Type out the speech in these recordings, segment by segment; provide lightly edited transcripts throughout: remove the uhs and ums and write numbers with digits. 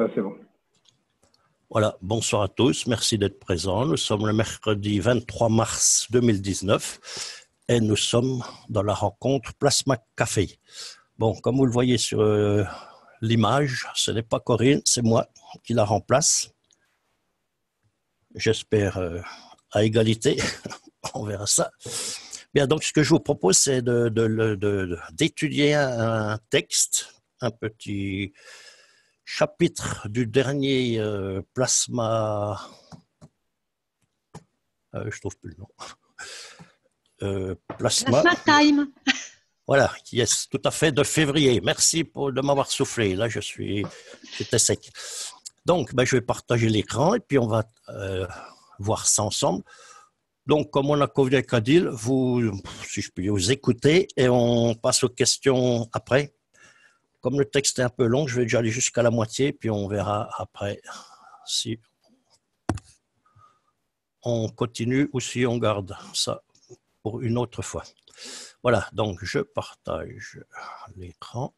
C'est bon. Voilà, bonsoir à tous, merci d'être présents. Nous sommes le mercredi 23 mars 2019 et nous sommes dans la rencontre Plasma Café. Bon, comme vous le voyez sur l'image, ce n'est pas Corinne, c'est moi qui la remplace. J'espère à égalité, on verra ça. Bien, donc ce que je vous propose, c'est d'étudier un texte, un petit chapitre du dernier Plasma... je trouve plus le nom. Plasma Time. Voilà, yes, tout à fait, de février. Merci de m'avoir soufflé. Là, j'étais sec. Donc, je vais partager l'écran et puis on va voir ça ensemble. Donc, comme on a convenu avec Adil, si je puis vous écouter et on passe aux questions après. Comme le texte est un peu long, je vais déjà aller jusqu'à la moitié, puis on verra après si on continue ou si on garde ça pour une autre fois. Voilà, donc je partage l'écran.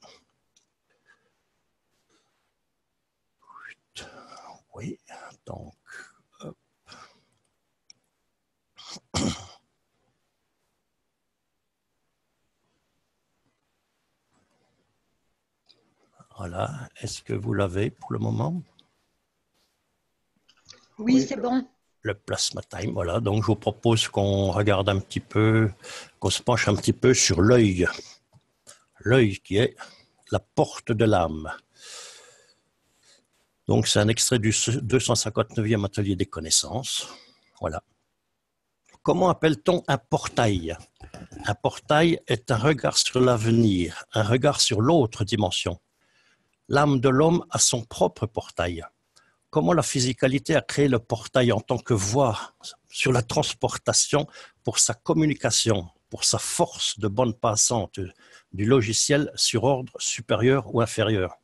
Oui, donc... hop. Voilà, est-ce que vous l'avez pour le moment? Oui, c'est bon. Le Plasma Time, voilà. Donc, je vous propose qu'on regarde un petit peu, qu'on se penche un petit peu sur l'œil. L'œil qui est la porte de l'âme. Donc, c'est un extrait du 259e atelier des connaissances. Voilà. Comment appelle-t-on un portail? Un portail est un regard sur l'avenir, un regard sur l'autre dimension. L'âme de l'homme a son propre portail. Comment la physicalité a créé le portail en tant que voie sur la transportation pour sa communication, pour sa force de bande passante du logiciel sur ordre supérieur ou inférieur.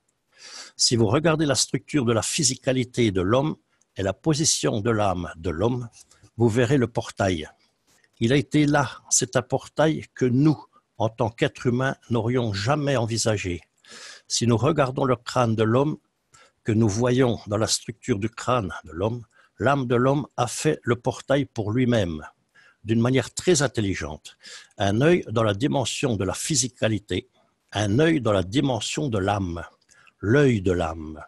Si vous regardez la structure de la physicalité de l'homme et la position de l'âme de l'homme, vous verrez le portail. Il a été là, c'est un portail que nous, en tant qu'êtres humains, n'aurions jamais envisagé. Si nous regardons le crâne de l'homme, que nous voyons dans la structure du crâne de l'homme, l'âme de l'homme a fait le portail pour lui-même, d'une manière très intelligente. Un œil dans la dimension de la physicalité, un œil dans la dimension de l'âme, l'œil de l'âme.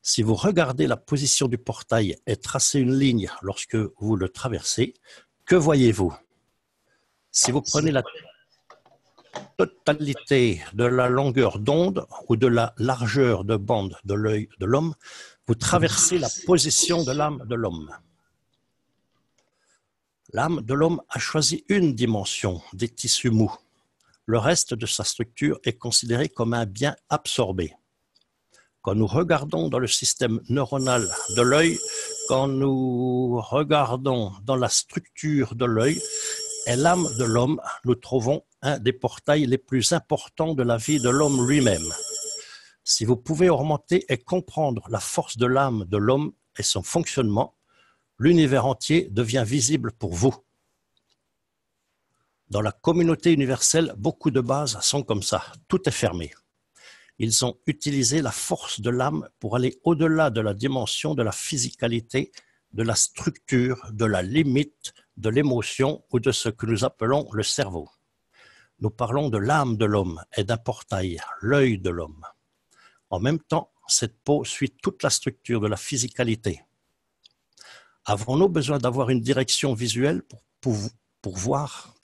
Si vous regardez la position du portail et tracez une ligne lorsque vous le traversez, que voyez-vous? Si vous prenez la totalité de la longueur d'onde ou de la largeur de bande de l'œil de l'homme, vous traversez la position de l'âme de l'homme. L'âme de l'homme a choisi une dimension des tissus mous. Le reste de sa structure est considéré comme un bien absorbé. Quand nous regardons dans le système neuronal de l'œil, quand nous regardons dans la structure de l'œil et l'âme de l'homme, nous trouvons un des portails les plus importants de la vie de l'homme lui-même. Si vous pouvez remonter et comprendre la force de l'âme de l'homme et son fonctionnement, l'univers entier devient visible pour vous. Dans la communauté universelle, beaucoup de bases sont comme ça, tout est fermé. Ils ont utilisé la force de l'âme pour aller au-delà de la dimension de la physicalité, de la structure, de la limite, de l'émotion ou de ce que nous appelons le cerveau. Nous parlons de l'âme de l'homme et d'un portail, l'œil de l'homme. En même temps, cette peau suit toute la structure de la physicalité. Avons-nous besoin d'avoir une direction visuelle pour pouvoir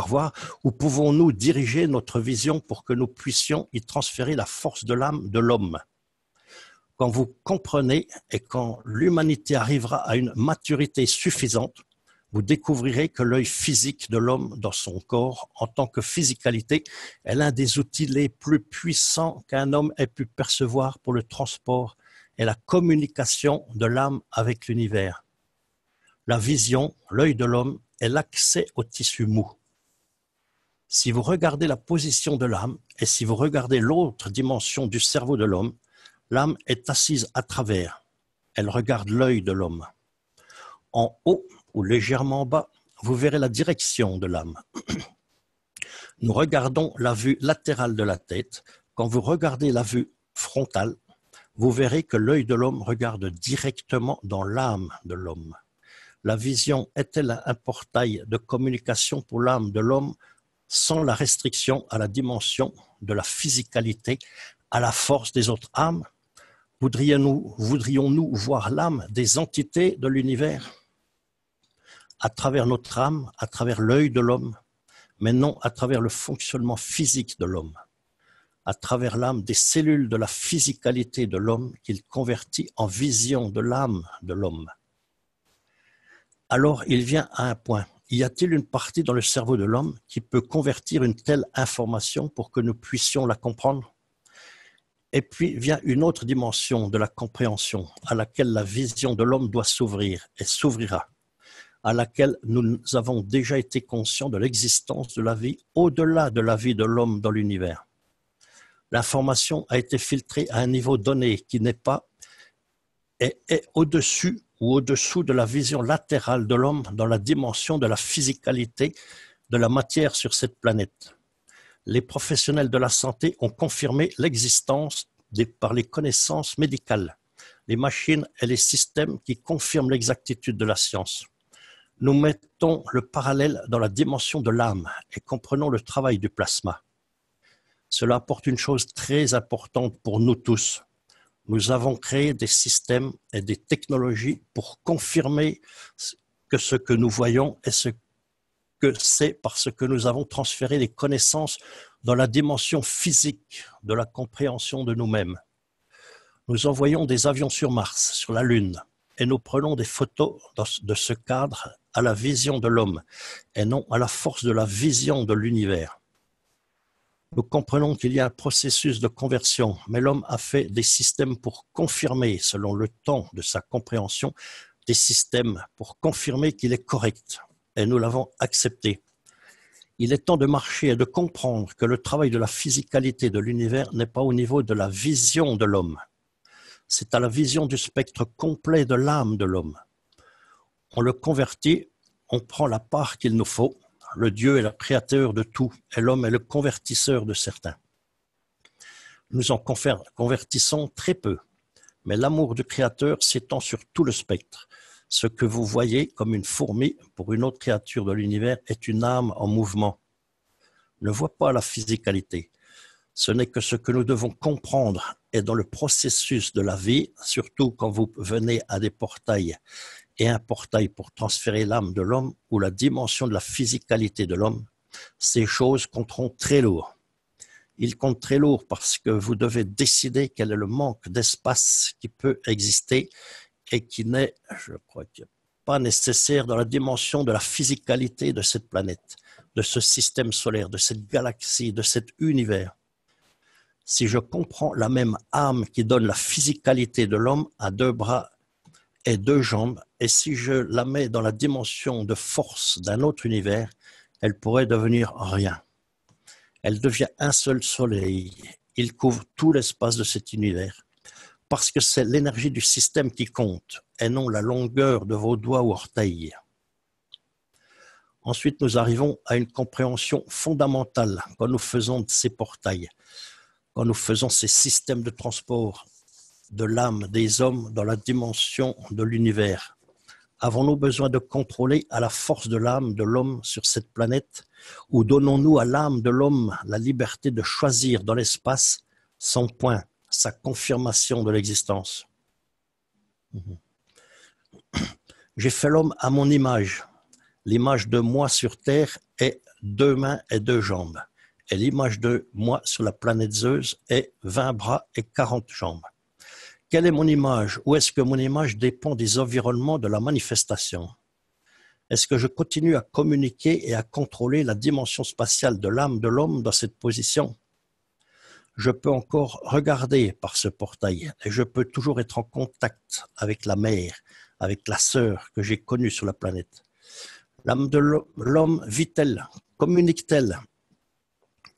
voir, ou pouvons-nous diriger notre vision pour que nous puissions y transférer la force de l'âme de l'homme? Quand vous comprenez et quand l'humanité arrivera à une maturité suffisante, vous découvrirez que l'œil physique de l'homme dans son corps, en tant que physicalité, est l'un des outils les plus puissants qu'un homme ait pu percevoir pour le transport et la communication de l'âme avec l'univers. La vision, l'œil de l'homme, est l'accès au tissu mou. Si vous regardez la position de l'âme et si vous regardez l'autre dimension du cerveau de l'homme, l'âme est assise à travers. Elle regarde l'œil de l'homme. En haut ou légèrement en bas, vous verrez la direction de l'âme. Nous regardons la vue latérale de la tête. Quand vous regardez la vue frontale, vous verrez que l'œil de l'homme regarde directement dans l'âme de l'homme. La vision est-elle un portail de communication pour l'âme de l'homme sans la restriction à la dimension de la physicalité, à la force des autres âmes? Voudrions-nous voir l'âme des entités de l'univers à travers notre âme, à travers l'œil de l'homme, mais non à travers le fonctionnement physique de l'homme, à travers l'âme des cellules de la physicalité de l'homme qu'il convertit en vision de l'âme de l'homme. Alors il vient à un point. Y a-t-il une partie dans le cerveau de l'homme qui peut convertir une telle information pour que nous puissions la comprendre? Et puis vient une autre dimension de la compréhension à laquelle la vision de l'homme doit s'ouvrir et s'ouvrira, à laquelle nous avons déjà été conscients de l'existence de la vie au-delà de la vie de l'homme dans l'univers. L'information a été filtrée à un niveau donné qui n'est pas et est au-dessus ou au-dessous de la vision latérale de l'homme dans la dimension de la physicalité de la matière sur cette planète. Les professionnels de la santé ont confirmé l'existence par les connaissances médicales, les machines et les systèmes qui confirment l'exactitude de la science. Nous mettons le parallèle dans la dimension de l'âme et comprenons le travail du plasma. Cela apporte une chose très importante pour nous tous. Nous avons créé des systèmes et des technologies pour confirmer que ce que nous voyons est ce que c'est parce que nous avons transféré les connaissances dans la dimension physique de la compréhension de nous-mêmes. Nous envoyons des avions sur Mars, sur la Lune, et nous prenons des photos de ce cadre à la vision de l'homme et non à la force de la vision de l'univers. Nous comprenons qu'il y a un processus de conversion, mais l'homme a fait des systèmes pour confirmer, selon le temps de sa compréhension, des systèmes pour confirmer qu'il est correct. Et nous l'avons accepté. Il est temps de marcher et de comprendre que le travail de la physicalité de l'univers n'est pas au niveau de la vision de l'homme. C'est à la vision du spectre complet de l'âme de l'homme. On le convertit, on prend la part qu'il nous faut. Le Dieu est le créateur de tout et l'homme est le convertisseur de certains. Nous en convertissons très peu, mais l'amour du créateur s'étend sur tout le spectre. Ce que vous voyez comme une fourmi pour une autre créature de l'univers est une âme en mouvement. Ne vois pas la physicalité. Ce n'est que ce que nous devons comprendre et dans le processus de la vie, surtout quand vous venez à des portails et un portail pour transférer l'âme de l'homme ou la dimension de la physicalité de l'homme, ces choses compteront très lourd. Ils comptent très lourd parce que vous devez décider quel est le manque d'espace qui peut exister et qui n'est, je crois, pas nécessaire dans la dimension de la physicalité de cette planète, de ce système solaire, de cette galaxie, de cet univers. Si je comprends la même âme qui donne la physicalité de l'homme à 2 bras et 2 jambes, et si je la mets dans la dimension de force d'un autre univers, elle pourrait devenir rien. Elle devient un seul soleil. Il couvre tout l'espace de cet univers. Parce que c'est l'énergie du système qui compte, et non la longueur de vos doigts ou orteils. Ensuite, nous arrivons à une compréhension fondamentale quand nous faisons ces portails, quand nous faisons ces systèmes de transport de l'âme des hommes dans la dimension de l'univers. Avons-nous besoin de contrôler à la force de l'âme de l'homme sur cette planète, ou donnons-nous à l'âme de l'homme la liberté de choisir dans l'espace son point, sa confirmation de l'existence? J'ai fait l'homme à mon image. L'image de moi sur Terre est 2 mains et 2 jambes. Et l'image de moi sur la planète Zeus est 20 bras et 40 jambes. Quelle est mon image? Ou est-ce que mon image dépend des environnements de la manifestation? Est-ce que je continue à communiquer et à contrôler la dimension spatiale de l'âme de l'homme dans cette position? Je peux encore regarder par ce portail et je peux toujours être en contact avec la mère, avec la sœur que j'ai connue sur la planète. L'âme de l'homme vit-elle, communique-t-elle?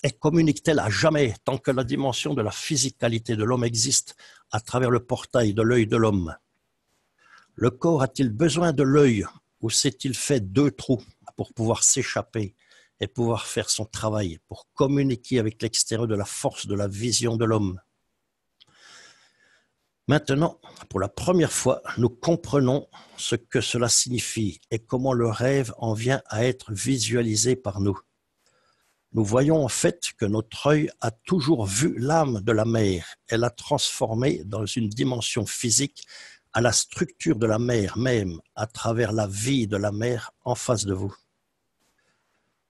Et communique-t-elle à jamais tant que la dimension de la physicalité de l'homme existe à travers le portail de l'œil de l'homme? Le corps a-t-il besoin de l'œil ou s'est-il fait 2 trous pour pouvoir s'échapper et pouvoir faire son travail, pour communiquer avec l'extérieur de la force de la vision de l'homme? Maintenant, pour la première fois, nous comprenons ce que cela signifie et comment le rêve en vient à être visualisé par nous. Nous voyons en fait que notre œil a toujours vu l'âme de la mer et l'a transformée dans une dimension physique à la structure de la mer même, à travers la vie de la mer en face de vous.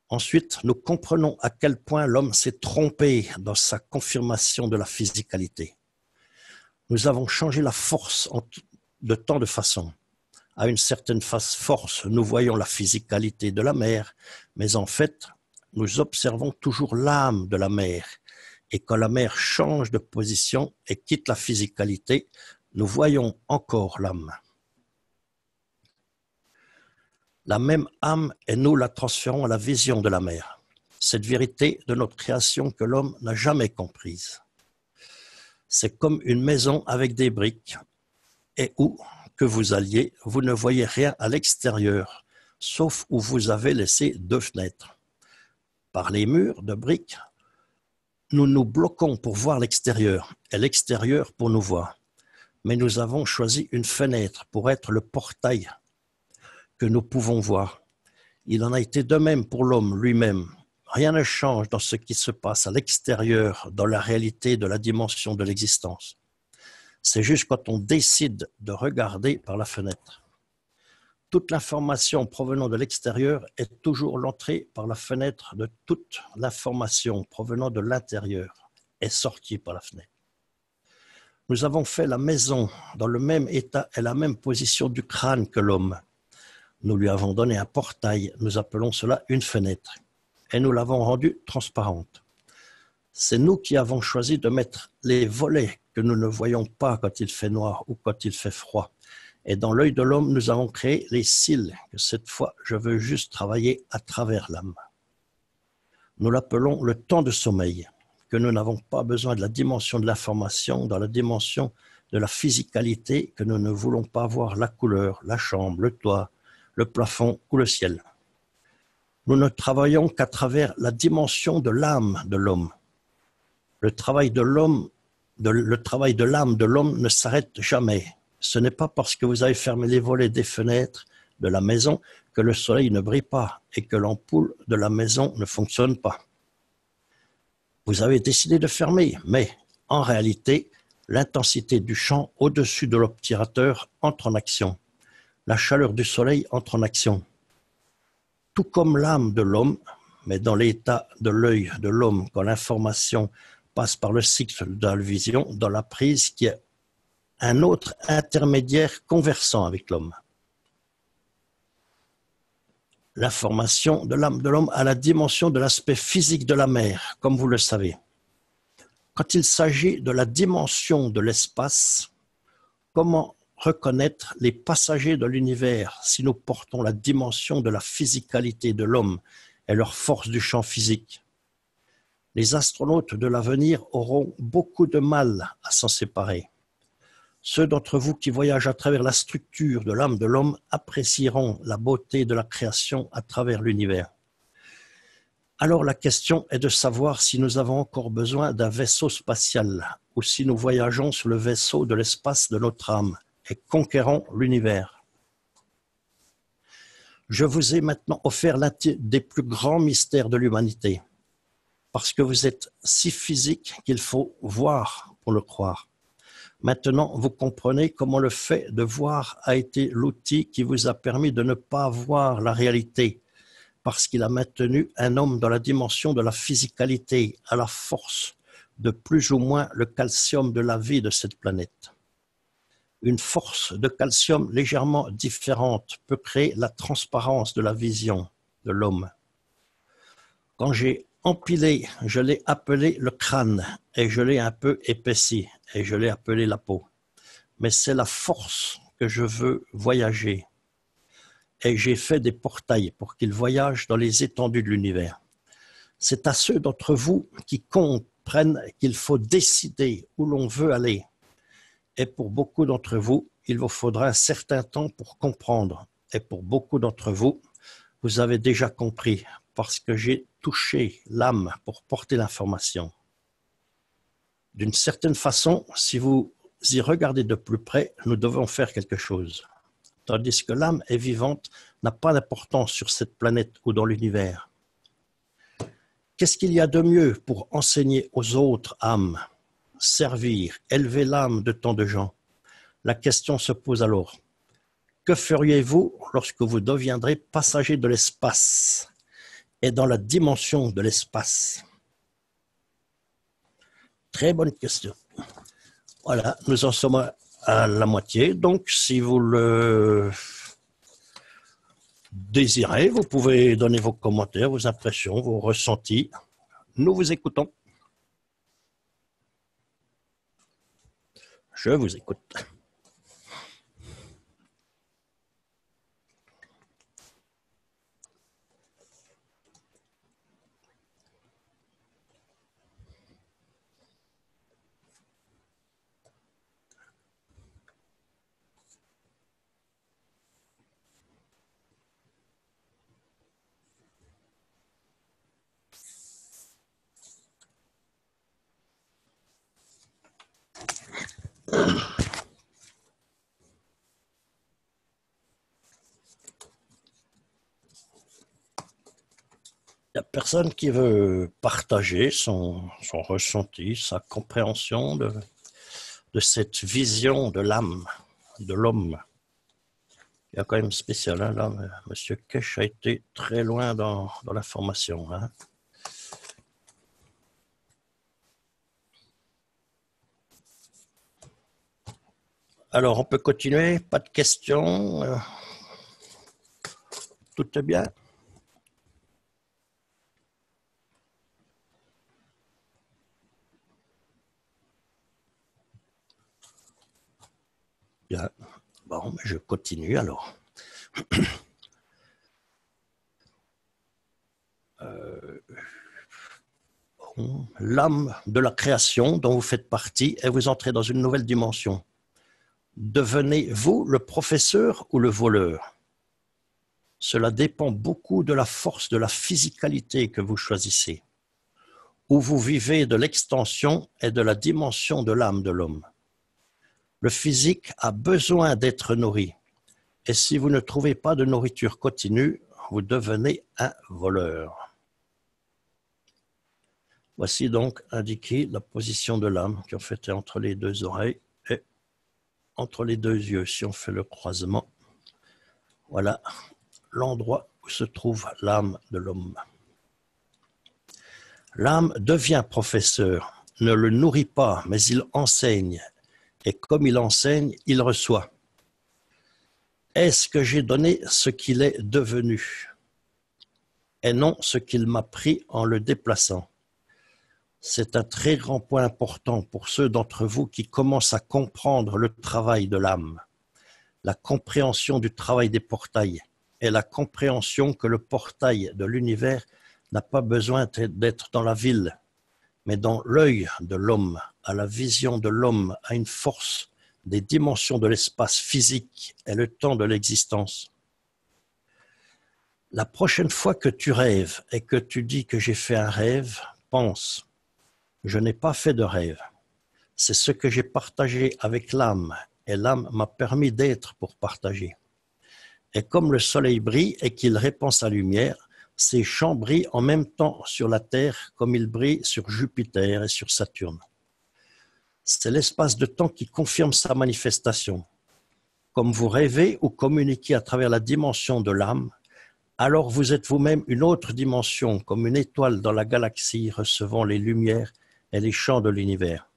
Ensuite, nous comprenons à quel point l'homme s'est trompé dans sa confirmation de la physicalité. Nous avons changé la force de tant de façons. À une certaine force, nous voyons la physicalité de la mer, mais en fait, nous observons toujours l'âme de la mer. Et quand la mer change de position et quitte la physicalité, nous voyons encore l'âme. La même âme et nous la transférons à la vision de la mer. Cette vérité de notre création que l'homme n'a jamais comprise. C'est comme une maison avec des briques et où que vous alliez, vous ne voyez rien à l'extérieur, sauf où vous avez laissé 2 fenêtres. Par les murs de briques, nous nous bloquons pour voir l'extérieur et l'extérieur pour nous voir. Mais nous avons choisi une fenêtre pour être le portail que nous pouvons voir. Il en a été de même pour l'homme lui-même. Rien ne change dans ce qui se passe à l'extérieur, dans la réalité de la dimension de l'existence. C'est juste quand on décide de regarder par la fenêtre. Toute l'information provenant de l'extérieur est toujours l'entrée par la fenêtre de toute l'information provenant de l'intérieur est sortie par la fenêtre. Nous avons fait la maison dans le même état et la même position du crâne que l'homme. Nous lui avons donné un portail, nous appelons cela une fenêtre, et nous l'avons rendue transparente. C'est nous qui avons choisi de mettre les volets que nous ne voyons pas quand il fait noir ou quand il fait froid. Et dans l'œil de l'homme, nous avons créé les cils, que cette fois, je veux juste travailler à travers l'âme. Nous l'appelons le temps de sommeil, que nous n'avons pas besoin de la dimension de l'information, dans la dimension de la physicalité, que nous ne voulons pas voir la couleur, la chambre, le toit, le plafond ou le ciel. Nous ne travaillons qu'à travers la dimension de l'âme de l'homme. Le travail de l'âme de l'homme ne s'arrête jamais. Ce n'est pas parce que vous avez fermé les volets des fenêtres de la maison que le soleil ne brille pas et que l'ampoule de la maison ne fonctionne pas. Vous avez décidé de fermer, mais en réalité, l'intensité du champ au-dessus de l'obturateur entre en action. La chaleur du soleil entre en action. Tout comme l'âme de l'homme, mais dans l'état de l'œil de l'homme, quand l'information passe par le cycle de la vision, dans la prise qui est un autre intermédiaire conversant avec l'homme. L'information de l'âme de l'homme a la dimension de l'aspect physique de la mer, comme vous le savez. Quand il s'agit de la dimension de l'espace, comment reconnaître les passagers de l'univers si nous portons la dimension de la physicalité de l'homme et leur force du champ physique? Les astronautes de l'avenir auront beaucoup de mal à s'en séparer. Ceux d'entre vous qui voyagent à travers la structure de l'âme de l'homme apprécieront la beauté de la création à travers l'univers. Alors la question est de savoir si nous avons encore besoin d'un vaisseau spatial ou si nous voyageons sur le vaisseau de l'espace de notre âme et conquérons l'univers. Je vous ai maintenant offert l'un des plus grands mystères de l'humanité, parce que vous êtes si physique qu'il faut voir pour le croire. Maintenant, vous comprenez comment le fait de voir a été l'outil qui vous a permis de ne pas voir la réalité, parce qu'il a maintenu un homme dans la dimension de la physicalité, à la force de plus ou moins le calcium de la vie de cette planète. Une force de calcium légèrement différente peut créer la transparence de la vision de l'homme. Quand j'ai empilé, je l'ai appelé le crâne et je l'ai un peu épaissi et je l'ai appelé la peau. Mais c'est la force que je veux voyager. Et j'ai fait des portails pour qu'ils voyagent dans les étendues de l'univers. C'est à ceux d'entre vous qui comprennent qu'il faut décider où l'on veut aller. Et pour beaucoup d'entre vous, il vous faudra un certain temps pour comprendre. Et pour beaucoup d'entre vous, vous avez déjà compris parce que j'ai touché l'âme pour porter l'information. D'une certaine façon, si vous y regarder de plus près, nous devons faire quelque chose. Tandis que l'âme est vivante, n'a pas d'importance sur cette planète ou dans l'univers. Qu'est-ce qu'il y a de mieux pour enseigner aux autres âmes, servir, élever l'âme de tant de gens? La question se pose alors. Que feriez-vous lorsque vous deviendrez passager de l'espace et dans la dimension de l'espace? Très bonne question. Voilà, nous en sommes à la moitié. Donc, si vous le désirez, vous pouvez donner vos commentaires, vos impressions, vos ressentis. Nous vous écoutons. Je vous écoute. Il n'y a personne qui veut partager son ressenti, sa compréhension de cette vision de l'âme, de l'homme. Il y a quand même spécial, hein, là, M. Kesh a été très loin dans l'information. Hein. Alors, on peut continuer, pas de questions, tout est bien. Bien. Bon, je continue alors. L'âme de la création dont vous faites partie et vous entrez dans une nouvelle dimension. Devenez-vous le professeur ou le voleur? Cela dépend beaucoup de la force de la physicalité que vous choisissez. Où vous vivez de l'extension et de la dimension de l'âme de l'homme. Le physique a besoin d'être nourri. Et si vous ne trouvez pas de nourriture continue, vous devenez un voleur. Voici donc indiqué la position de l'âme qui en fait est entre les deux oreilles et entre les deux yeux. Si on fait le croisement, voilà l'endroit où se trouve l'âme de l'homme. L'âme devient professeur, ne le nourrit pas, mais il enseigne. Et comme il enseigne, il reçoit. Est-ce que j'ai donné ce qu'il est devenu? Et non ce qu'il m'a pris en le déplaçant. C'est un très grand point important pour ceux d'entre vous qui commencent à comprendre le travail de l'âme, la compréhension du travail des portails et la compréhension que le portail de l'univers n'a pas besoin d'être dans la ville, mais dans l'œil de l'homme, à la vision de l'homme, à une force des dimensions de l'espace physique et le temps de l'existence. La prochaine fois que tu rêves et que tu dis que j'ai fait un rêve, pense, je n'ai pas fait de rêve. C'est ce que j'ai partagé avec l'âme et l'âme m'a permis d'être pour partager. Et comme le soleil brille et qu'il répand sa lumière, ces champs brillent en même temps sur la Terre comme ils brillent sur Jupiter et sur Saturne. C'est l'espace de temps qui confirme sa manifestation. Comme vous rêvez ou communiquez à travers la dimension de l'âme, alors vous êtes vous-même une autre dimension, comme une étoile dans la galaxie recevant les lumières et les champs de l'univers.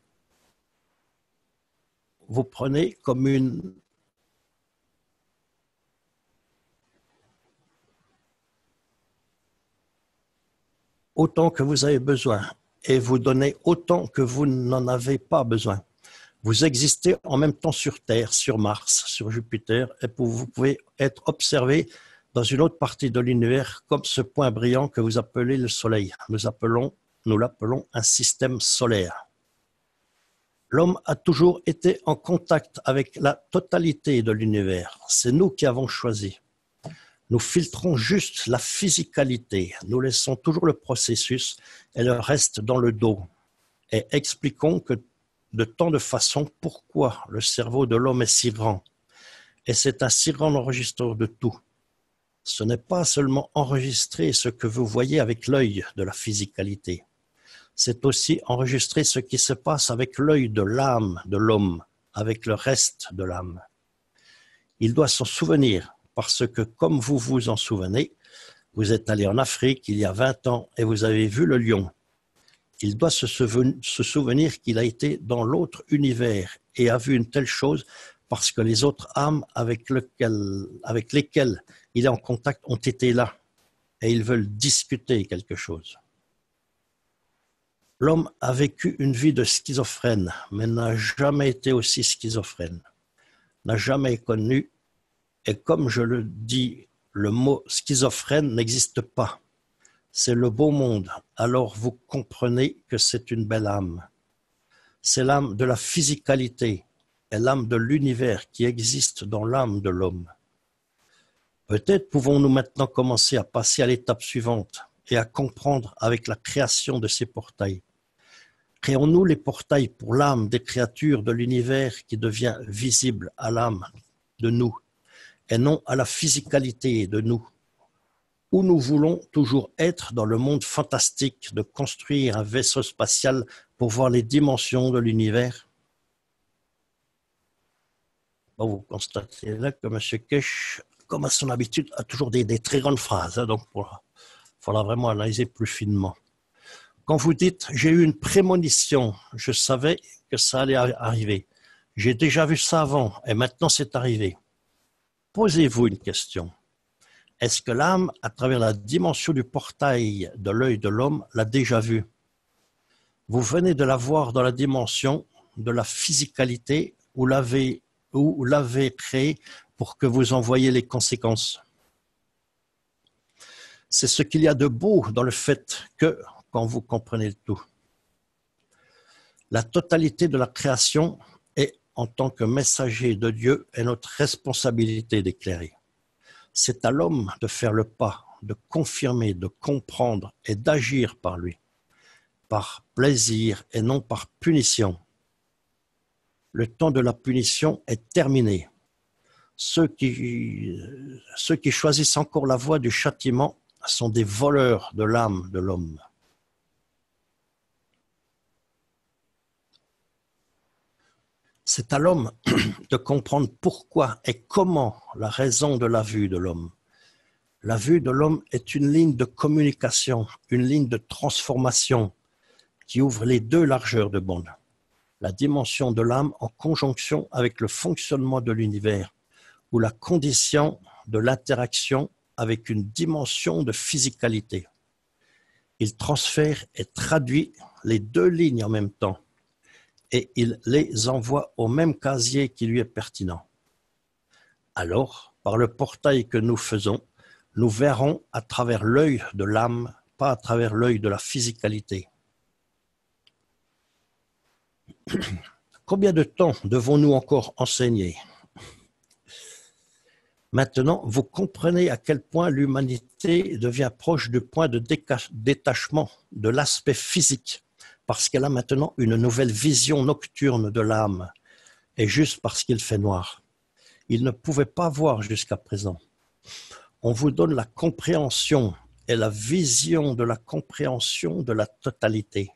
Vous prenez comme une autant que vous avez besoin et vous donnez autant que vous n'en avez pas besoin. Vous existez en même temps sur Terre, sur Mars, sur Jupiter et vous pouvez être observé dans une autre partie de l'univers comme ce point brillant que vous appelez le Soleil. Nous l'appelons un système solaire. L'homme a toujours été en contact avec la totalité de l'univers. C'est nous qui avons choisi. Nous filtrons juste la physicalité. Nous laissons toujours le processus et le reste dans le dos. Et expliquons que de tant de façons pourquoi le cerveau de l'homme est si grand. Et c'est un si grand enregistreur de tout. Ce n'est pas seulement enregistrer ce que vous voyez avec l'œil de la physicalité. C'est aussi enregistrer ce qui se passe avec l'œil de l'âme de l'homme, avec le reste de l'âme. Il doit s'en souvenir parce que, comme vous vous en souvenez, vous êtes allé en Afrique il y a 20 ans et vous avez vu le lion. Il doit se souvenir qu'il a été dans l'autre univers et a vu une telle chose parce que les autres âmes avec lesquelles il est en contact ont été là et ils veulent discuter quelque chose. L'homme a vécu une vie de schizophrène, mais n'a jamais été aussi schizophrène, n'a jamais connu, et comme je le dis, le mot schizophrène n'existe pas. C'est le beau monde, alors vous comprenez que c'est une belle âme. C'est l'âme de la physicalité et l'âme de l'univers qui existe dans l'âme de l'homme. Peut-être pouvons-nous maintenant commencer à passer à l'étape suivante et à comprendre avec la création de ces portails. Créons-nous les portails pour l'âme des créatures de l'univers qui devient visible à l'âme de nous et non à la physicalité de nous, où nous voulons toujours être dans le monde fantastique de construire un vaisseau spatial pour voir les dimensions de l'univers. Bon, vous constatez là que M. Kesh, comme à son habitude, a toujours des très grandes phrases, donc il faudra vraiment analyser plus finement. Quand vous dites « j'ai eu une prémonition », je savais que ça allait arriver. J'ai déjà vu ça avant et maintenant c'est arrivé. Posez-vous une question. Est-ce que l'âme, à travers la dimension du portail de l'œil de l'homme, l'a déjà vue? Vous venez de la voir dans la dimension de la physicalité ou l'avez créée pour que vous en voyiez les conséquences. C'est ce qu'il y a de beau dans le fait que, quand vous comprenez le tout, la totalité de la création est, en tant que messager de Dieu, est notre responsabilité d'éclairer. C'est à l'homme de faire le pas, de confirmer, de comprendre et d'agir par lui, par plaisir et non par punition. Le temps de la punition est terminé. Ceux qui choisissent encore la voie du châtiment sont des voleurs de l'âme de l'homme. C'est à l'homme de comprendre pourquoi et comment la raison de la vue de l'homme. La vue de l'homme est une ligne de communication, une ligne de transformation qui ouvre les deux largeurs de bande. La dimension de l'âme en conjonction avec le fonctionnement de l'univers ou la condition de l'interaction avec une dimension de physicalité. Il transfère et traduit les deux lignes en même temps et il les envoie au même casier qui lui est pertinent. Alors, par le portail que nous faisons, nous verrons à travers l'œil de l'âme, pas à travers l'œil de la physicalité. Combien de temps devons-nous encore enseigner? Maintenant, vous comprenez à quel point l'humanité devient proche du point de détachement de l'aspect physique, parce qu'elle a maintenant une nouvelle vision nocturne de l'âme, et juste parce qu'il fait noir. Il ne pouvait pas voir jusqu'à présent. On vous donne la compréhension et la vision de la compréhension de la totalité.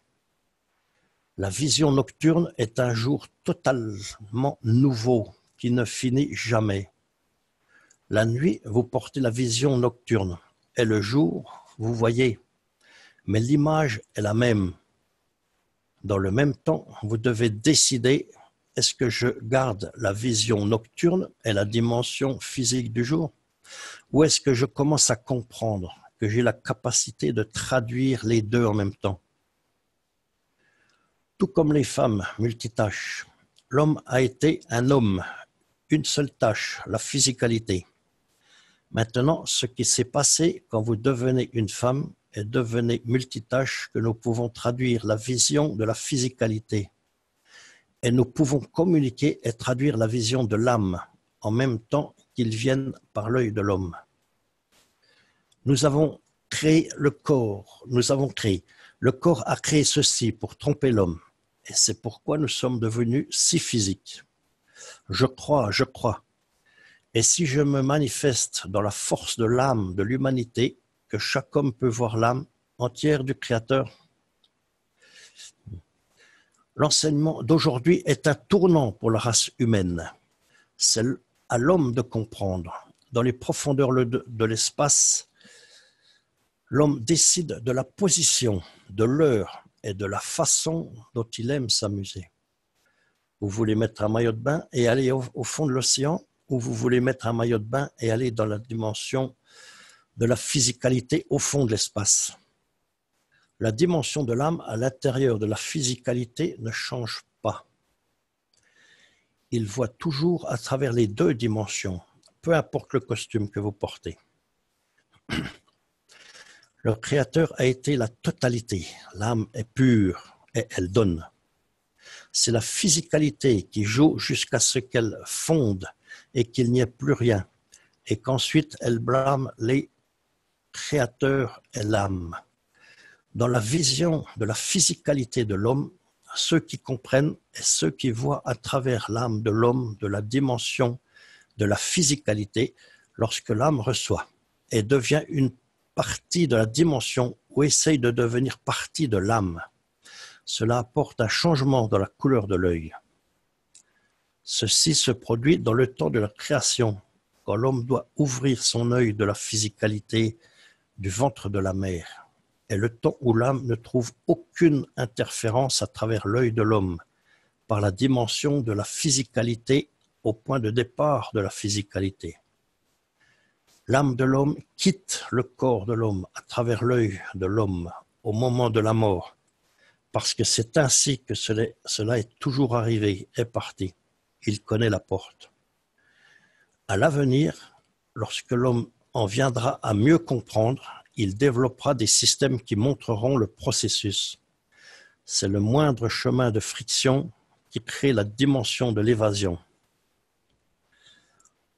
La vision nocturne est un jour totalement nouveau qui ne finit jamais. La nuit, vous portez la vision nocturne et le jour, vous voyez. Mais l'image est la même. Dans le même temps, vous devez décider, est-ce que je garde la vision nocturne et la dimension physique du jour? Ou est-ce que je commence à comprendre que j'ai la capacité de traduire les deux en même temps? Tout comme les femmes multitâches, l'homme a été un homme, une seule tâche, la physicalité. Maintenant, ce qui s'est passé quand vous devenez une femme et devenez multitâche, que nous pouvons traduire la vision de la physicalité. Et nous pouvons communiquer et traduire la vision de l'âme en même temps qu'ils viennent par l'œil de l'homme. Nous avons créé le corps, Le corps a créé ceci pour tromper l'homme. et c'est pourquoi nous sommes devenus si physiques. Je crois. Et si je me manifeste dans la force de l'âme de l'humanité, que chaque homme peut voir l'âme entière du Créateur. L'enseignement d'aujourd'hui est un tournant pour la race humaine. C'est à l'homme de comprendre. Dans les profondeurs de l'espace, l'homme décide de la position, de l'heure et de la façon dont il aime s'amuser. Vous voulez mettre un maillot de bain et aller au fond de l'océan, ou vous voulez mettre un maillot de bain et aller dans la dimension de la physicalité au fond de l'espace. La dimension de l'âme à l'intérieur de la physicalité ne change pas. Il voit toujours à travers les deux dimensions, peu importe le costume que vous portez. Le Créateur a été la totalité. L'âme est pure et elle donne. C'est la physicalité qui joue jusqu'à ce qu'elle fonde et qu'il n'y ait plus rien, et qu'ensuite elle blâme les créateurs et l'âme. Dans la vision de la physicalité de l'homme, ceux qui comprennent et ceux qui voient à travers l'âme de l'homme de la dimension de la physicalité, lorsque l'âme reçoit et devient une partie de la dimension ou essaye de devenir partie de l'âme. Cela apporte un changement dans la couleur de l'œil. Ceci se produit dans le temps de la création, quand l'homme doit ouvrir son œil de la physicalité du ventre de la mère, et le temps où l'âme ne trouve aucune interférence à travers l'œil de l'homme, par la dimension de la physicalité au point de départ de la physicalité. L'âme de l'homme quitte le corps de l'homme à travers l'œil de l'homme au moment de la mort, parce que c'est ainsi que cela est toujours arrivé et parti. Il connaît la porte. À l'avenir, lorsque l'homme en viendra à mieux comprendre, il développera des systèmes qui montreront le processus. C'est le moindre chemin de friction qui crée la dimension de l'évasion.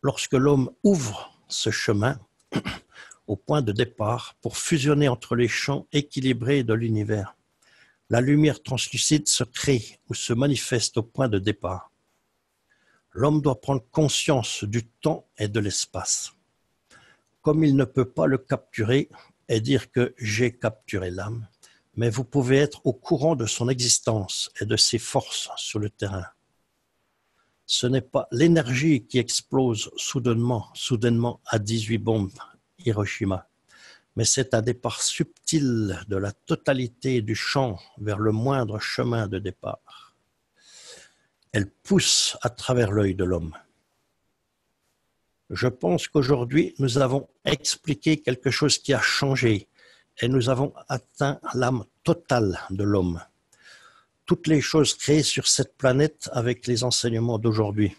Lorsque l'homme ouvre ce chemin au point de départ pour fusionner entre les champs équilibrés de l'univers, la lumière translucide se crée ou se manifeste au point de départ. L'homme doit prendre conscience du temps et de l'espace. Comme il ne peut pas le capturer et dire que j'ai capturé l'âme, mais vous pouvez être au courant de son existence et de ses forces sur le terrain. Ce n'est pas l'énergie qui explose soudainement à 18 bombes Hiroshima, mais c'est un départ subtil de la totalité du champ vers le moindre chemin de départ. Elle pousse à travers l'œil de l'homme. Je pense qu'aujourd'hui, nous avons expliqué quelque chose qui a changé et nous avons atteint l'âme totale de l'homme. Toutes les choses créées sur cette planète avec les enseignements d'aujourd'hui.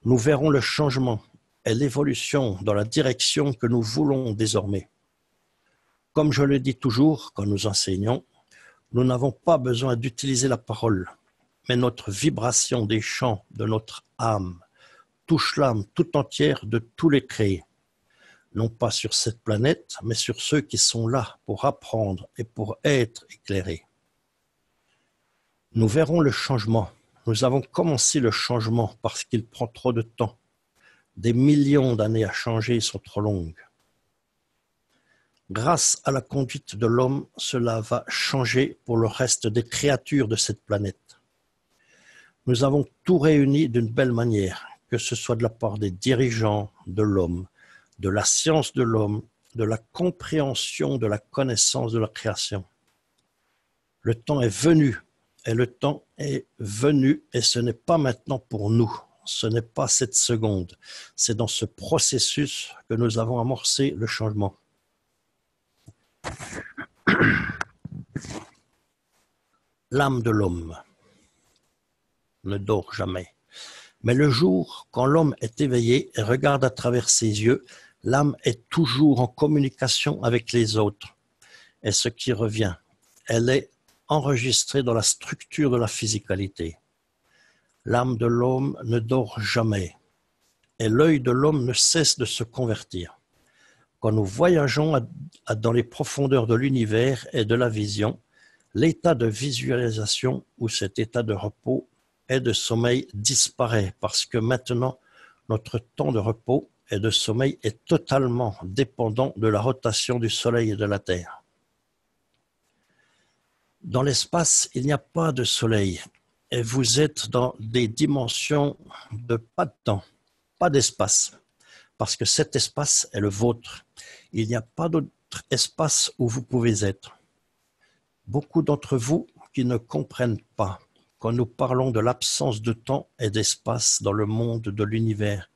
Nous verrons le changement et l'évolution dans la direction que nous voulons désormais. Comme je le dis toujours quand nous enseignons, nous n'avons pas besoin d'utiliser la parole, mais notre vibration des chants de notre âme touche l'âme tout entière de tous les créés, non pas sur cette planète, mais sur ceux qui sont là pour apprendre et pour être éclairés. Nous verrons le changement. Nous avons commencé le changement parce qu'il prend trop de temps. Des millions d'années à changer sont trop longues. Grâce à la conduite de l'homme, cela va changer pour le reste des créatures de cette planète. Nous avons tout réuni d'une belle manière, que ce soit de la part des dirigeants de l'homme, de la science de l'homme, de la compréhension de la connaissance de la création. Le temps est venu, et le temps est venu, et ce n'est pas maintenant pour nous, ce n'est pas cette seconde, c'est dans ce processus que nous avons amorcé le changement. L'âme de l'homme ne dort jamais. Mais le jour, quand l'homme est éveillé et regarde à travers ses yeux, l'âme est toujours en communication avec les autres. Et ce qui revient, elle est enregistrée dans la structure de la physicalité. L'âme de l'homme ne dort jamais. Et l'œil de l'homme ne cesse de se convertir. Quand nous voyageons dans les profondeurs de l'univers et de la vision, L'état de visualisation ou cet état de repos et de sommeil disparaît parce que maintenant, notre temps de repos et de sommeil est totalement dépendant de la rotation du Soleil et de la Terre. Dans l'espace, il n'y a pas de Soleil et vous êtes dans des dimensions de pas de temps, pas d'espace, parce que cet espace est le vôtre. Il n'y a pas d'autre espace où vous pouvez être. Beaucoup d'entre vous qui ne comprennent pas quand nous parlons de l'absence de temps et d'espace dans le monde de l'univers,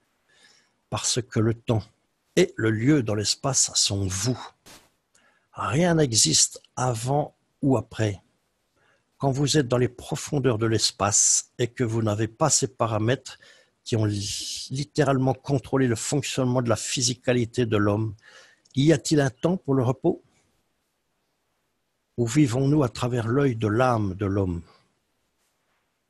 parce que le temps et le lieu dans l'espace sont vous. Rien n'existe avant ou après. Quand vous êtes dans les profondeurs de l'espace et que vous n'avez pas ces paramètres qui ont littéralement contrôlé le fonctionnement de la physicalité de l'homme, y a-t-il un temps pour le repos? Ou vivons-nous à travers l'œil de l'âme de l'homme?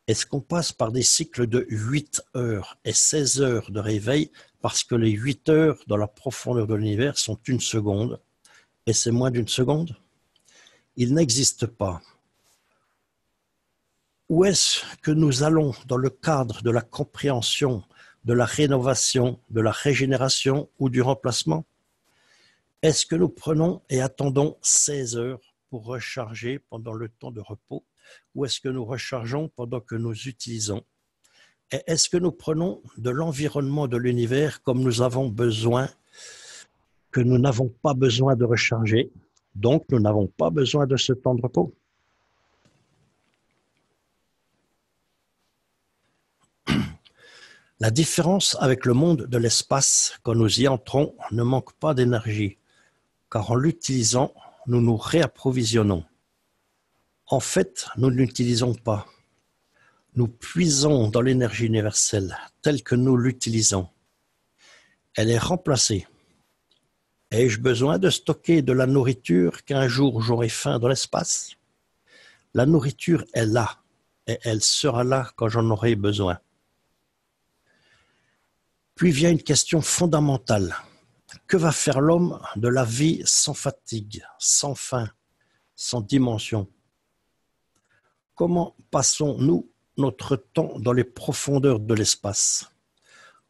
Est-ce qu'on passe par des cycles de 8 heures et 16 heures de réveil parce que les 8 heures dans la profondeur de l'univers sont une seconde et c'est moins d'une seconde? Il n'existe pas. Où est-ce que nous allons dans le cadre de la compréhension, de la rénovation, de la régénération ou du remplacement? Est-ce que nous prenons et attendons 16 heures pour recharger pendant le temps de repos, ou est-ce que nous rechargeons pendant que nous utilisons? Et est-ce que nous prenons de l'environnement de l'univers comme nous avons besoin, que nous n'avons pas besoin de recharger, donc nous n'avons pas besoin de ce temps de repos? La différence avec le monde de l'espace, quand nous y entrons, ne manque pas d'énergie, car en l'utilisant, nous nous réapprovisionnons. En fait, nous ne l'utilisons pas. Nous puisons dans l'énergie universelle telle que nous l'utilisons. Elle est remplacée. Ai-je besoin de stocker de la nourriture qu'un jour j'aurai faim dans l'espace? La nourriture est là et elle sera là quand j'en aurai besoin. Puis vient une question fondamentale. Que va faire l'homme de la vie sans fatigue, sans faim, sans dimension? Comment passons-nous notre temps dans les profondeurs de l'espace?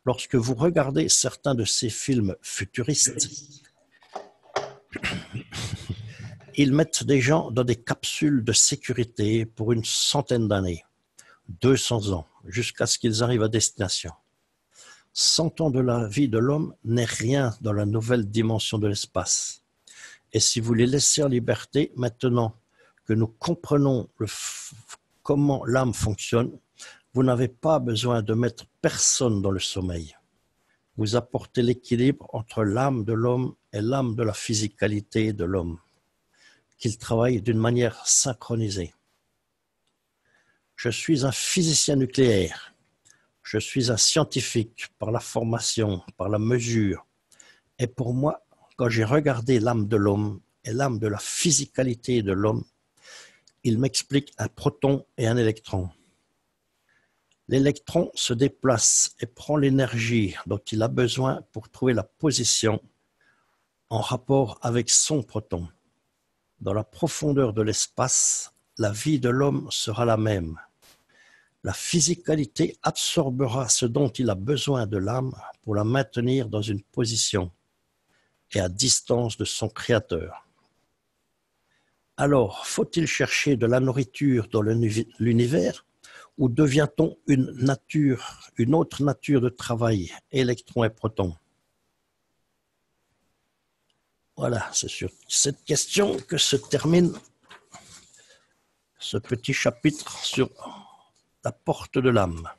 Lorsque vous regardez certains de ces films futuristes, ils mettent des gens dans des capsules de sécurité pour une centaine d'années, 200 ans, jusqu'à ce qu'ils arrivent à destination. 100 ans de la vie de l'homme n'est rien dans la nouvelle dimension de l'espace. Et si vous les laissez en liberté, maintenant que nous comprenons comment l'âme fonctionne, vous n'avez pas besoin de mettre personne dans le sommeil. Vous apportez l'équilibre entre l'âme de l'homme et l'âme de la physicalité de l'homme, qu'ils travaillent d'une manière synchronisée. Je suis un physicien nucléaire. Je suis un scientifique par la formation, par la mesure. Et pour moi, quand j'ai regardé l'âme de l'homme et l'âme de la physicalité de l'homme, il m'explique un proton et un électron. L'électron se déplace et prend l'énergie dont il a besoin pour trouver la position en rapport avec son proton. Dans la profondeur de l'espace, la vie de l'homme sera la même. La physicalité absorbera ce dont il a besoin de l'âme pour la maintenir dans une position et à distance de son créateur. Alors, faut-il chercher de la nourriture dans l'univers ou devient-on une autre nature de travail, électrons et protons? Voilà, c'est sur cette question que se termine ce petit chapitre sur la porte de l'âme.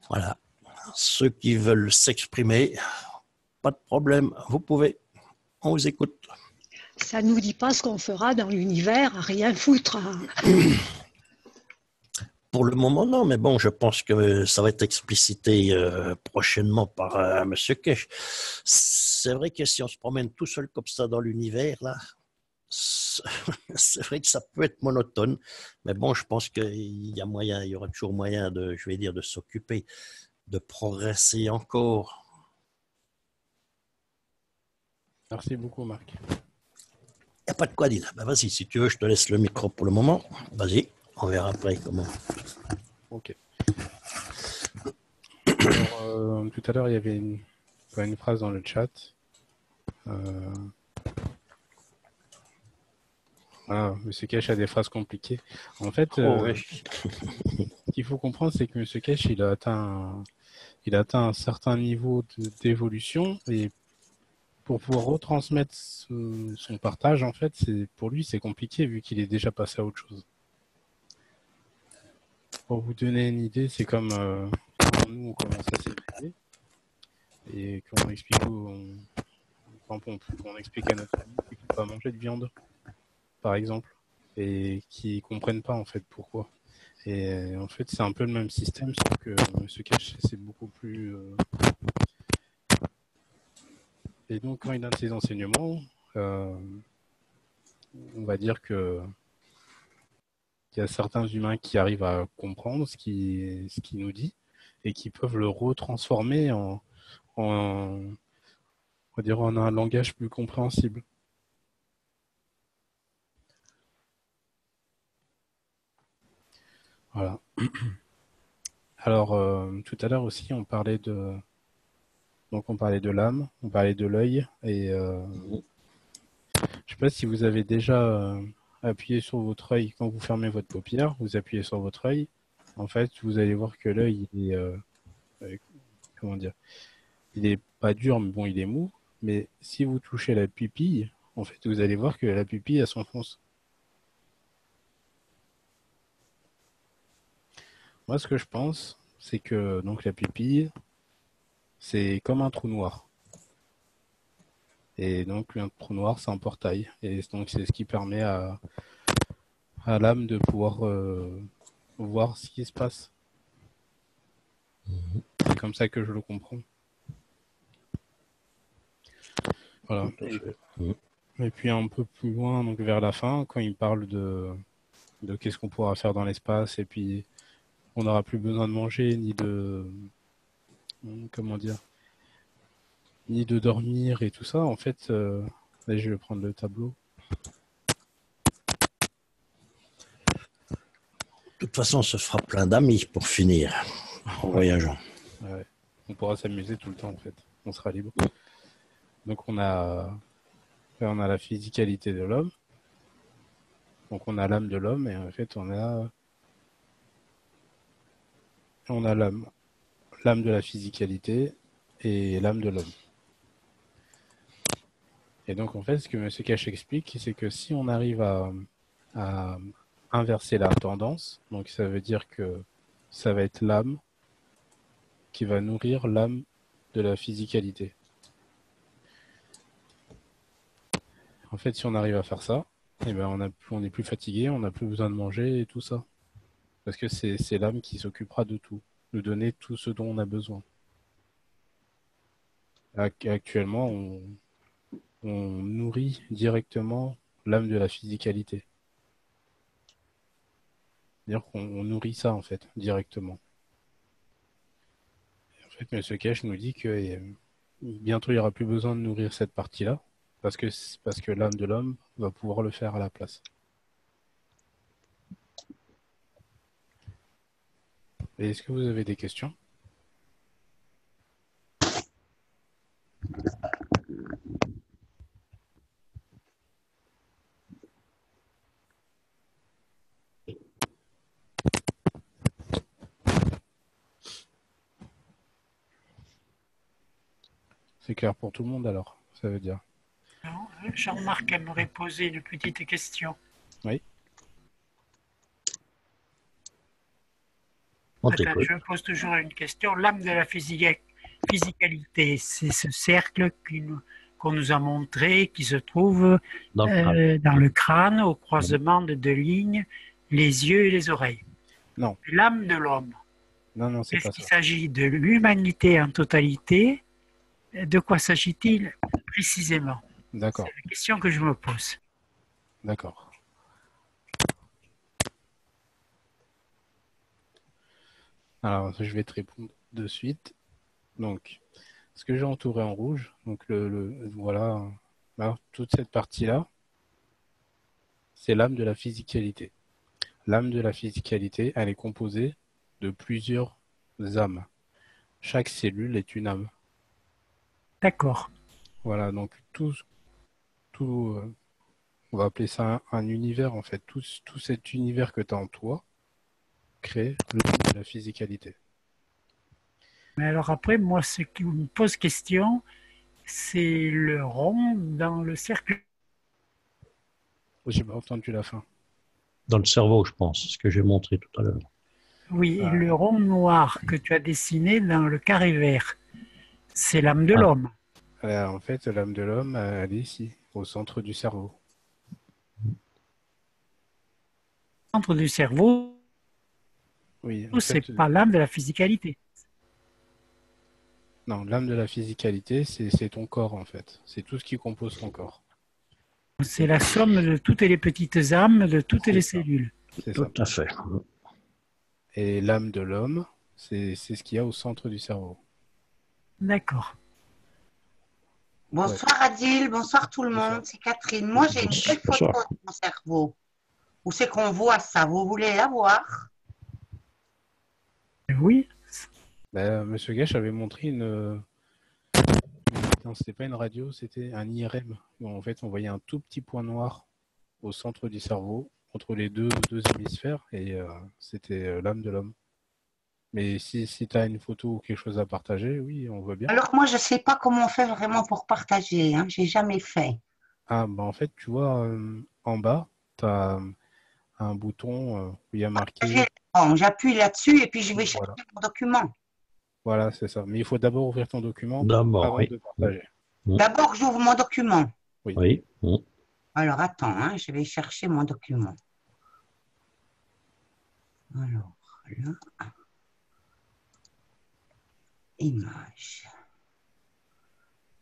Voilà. Ceux qui veulent s'exprimer, pas de problème, vous pouvez. On vous écoute. Ça ne nous dit pas ce qu'on fera dans l'univers, à rien foutre. Pour le moment, non, mais bon, je pense que ça va être explicité prochainement par M. Kesh. C'est vrai que si on se promène tout seul comme ça dans l'univers, là, c'est vrai que ça peut être monotone, mais bon, je pense qu'il y a moyen, il y aura toujours moyen de, je vais dire, de s'occuper, de progresser encore. Merci beaucoup, Marc. n'y a pas de quoi dire. Ben, vas-y, si tu veux, je te laisse le micro pour le moment. Vas-y, on verra après comment. Ok. Alors, tout à l'heure, il y avait une phrase dans le chat. Monsieur Cash a des phrases compliquées. En fait, Oui. ce qu'il faut comprendre, c'est que Monsieur Cash, il a atteint un certain niveau d'évolution, et pour pouvoir retransmettre son partage, en fait, pour lui, c'est compliqué vu qu'il est déjà passé à autre chose. Pour vous donner une idée, c'est comme quand nous, on commence à s'éveiller et qu'on explique, on explique à notre famille qu'il ne faut pas manger de viande, par exemple, et qui ne comprennent pas, en fait, pourquoi. Et en fait, c'est un peu le même système, sauf que ce cache, c'est beaucoup plus... Et donc, quand il donne ses enseignements, on va dire qu'il y a certains humains qui arrivent à comprendre ce qu'il nous dit et qui peuvent le retransformer on va dire en un langage plus compréhensible. Voilà. Alors, tout à l'heure aussi, on parlait de l'âme, on parlait de l'œil, et je ne sais pas si vous avez déjà appuyé sur votre œil quand vous fermez votre paupière, vous appuyez sur votre œil. En fait, vous allez voir que l'œil est, comment dire, il est pas dur, mais bon, il est mou. Mais si vous touchez la pupille, en fait, vous allez voir que la pupille, elle s'enfonce. Moi, ce que je pense, c'est que donc la pupille, c'est comme un trou noir. Et donc, un trou noir, c'est un portail. Et donc, c'est ce qui permet à l'âme de pouvoir voir ce qui se passe. C'est comme ça que je le comprends. Voilà. Et puis un peu plus loin, donc vers la fin, quand il parle de qu'est-ce qu'on pourra faire dans l'espace, et puis on n'aura plus besoin de manger, ni de comment dire, ni de dormir et tout ça. En fait, là, je vais prendre le tableau. De toute façon, on se fera plein d'amis pour finir en voyageant. Ouais. On pourra s'amuser tout le temps, en fait. On sera libre. Donc on a la physicalité de l'homme. Donc on a l'âme de l'homme, et en fait on a l'âme de la physicalité et l'âme de l'homme. Et donc en fait, ce que M. Cash explique, c'est que si on arrive à inverser la tendance, donc ça veut dire que ça va être l'âme qui va nourrir l'âme de la physicalité. En fait, si on arrive à faire ça, eh ben on est plus fatigué, on n'a plus besoin de manger et tout ça. Parce que c'est l'âme qui s'occupera de tout, de donner tout ce dont on a besoin. Actuellement, on nourrit directement l'âme de la physicalité. C'est-à-dire qu'on nourrit ça, en fait, directement. Et en fait, M. Cash nous dit que bientôt, il n'y aura plus besoin de nourrir cette partie-là, parce que l'âme de l'homme va pouvoir le faire à la place. Et est-ce que vous avez des questions ? C'est clair pour tout le monde, alors, ça veut dire. Jean-Marc aimerait poser une petite question. Oui. Je pose toujours une question. L'âme de la physicalité, c'est ce cercle qu'on nous a montré, qui se trouve dans le crâne, au croisement de deux lignes, les yeux et les oreilles. Non. L'âme de l'homme. Non, c'est pas ça. Est-ce qu'il s'agit de l'humanité en totalité? De quoi s'agit-il précisément? D'accord. C'est la question que je me pose. D'accord. Alors, je vais te répondre de suite. Donc, ce que j'ai entouré en rouge, donc voilà, toute cette partie-là, C'est l'âme de la physicalité. L'âme de la physicalité, elle est composée de plusieurs âmes. Chaque cellule est une âme. D'accord. Voilà, donc on va appeler ça un univers en fait. Tout cet univers que tu as en toi crée l'âme de la physicalité. Mais alors après, moi, ce qui me pose question, c'est le rond dans le cercle. J'ai pas entendu la fin. Dans le cerveau, je pense, ce que j'ai montré tout à l'heure. Oui, et le rond noir que tu as dessiné dans le carré vert, c'est l'âme de l'homme. En fait, l'âme de l'homme, elle est ici, au centre du cerveau. Au centre du cerveau, Oui, en c'est fait, pas l'âme de la physicalité. non, l'âme de la physicalité, c'est ton corps en fait. C'est tout ce qui compose ton corps. C'est la somme de toutes les petites âmes, de toutes les cellules. C'est ça. Tout à fait. Et l'âme de l'homme, c'est ce qu'il y a au centre du cerveau. D'accord. Bonsoir Adil, bonsoir tout le monde, c'est Catherine. Moi j'ai une belle photo Bonsoir. de mon cerveau. Où c'est qu'on voit ça? Vous voulez la voir? Oui, Monsieur Gache avait montré une... Non, c'était pas une radio, c'était un IRM. En fait, on voyait un tout petit point noir au centre du cerveau, entre les deux hémisphères, et c'était l'âme de l'homme. Mais si tu as une photo ou quelque chose à partager, oui, on voit bien. Alors moi je ne sais pas comment on fait vraiment pour partager, hein. J'ai jamais fait. Ah, en fait, tu vois, en bas, tu as un bouton où il y a marqué... Bon, j'appuie là-dessus et puis je vais chercher Voilà, mon document. voilà, c'est ça. Mais il faut d'abord ouvrir ton document D'abord, avant oui. de partager. D'abord j'ouvre mon document. Oui. Alors attends, hein, je vais chercher mon document. Alors là, image.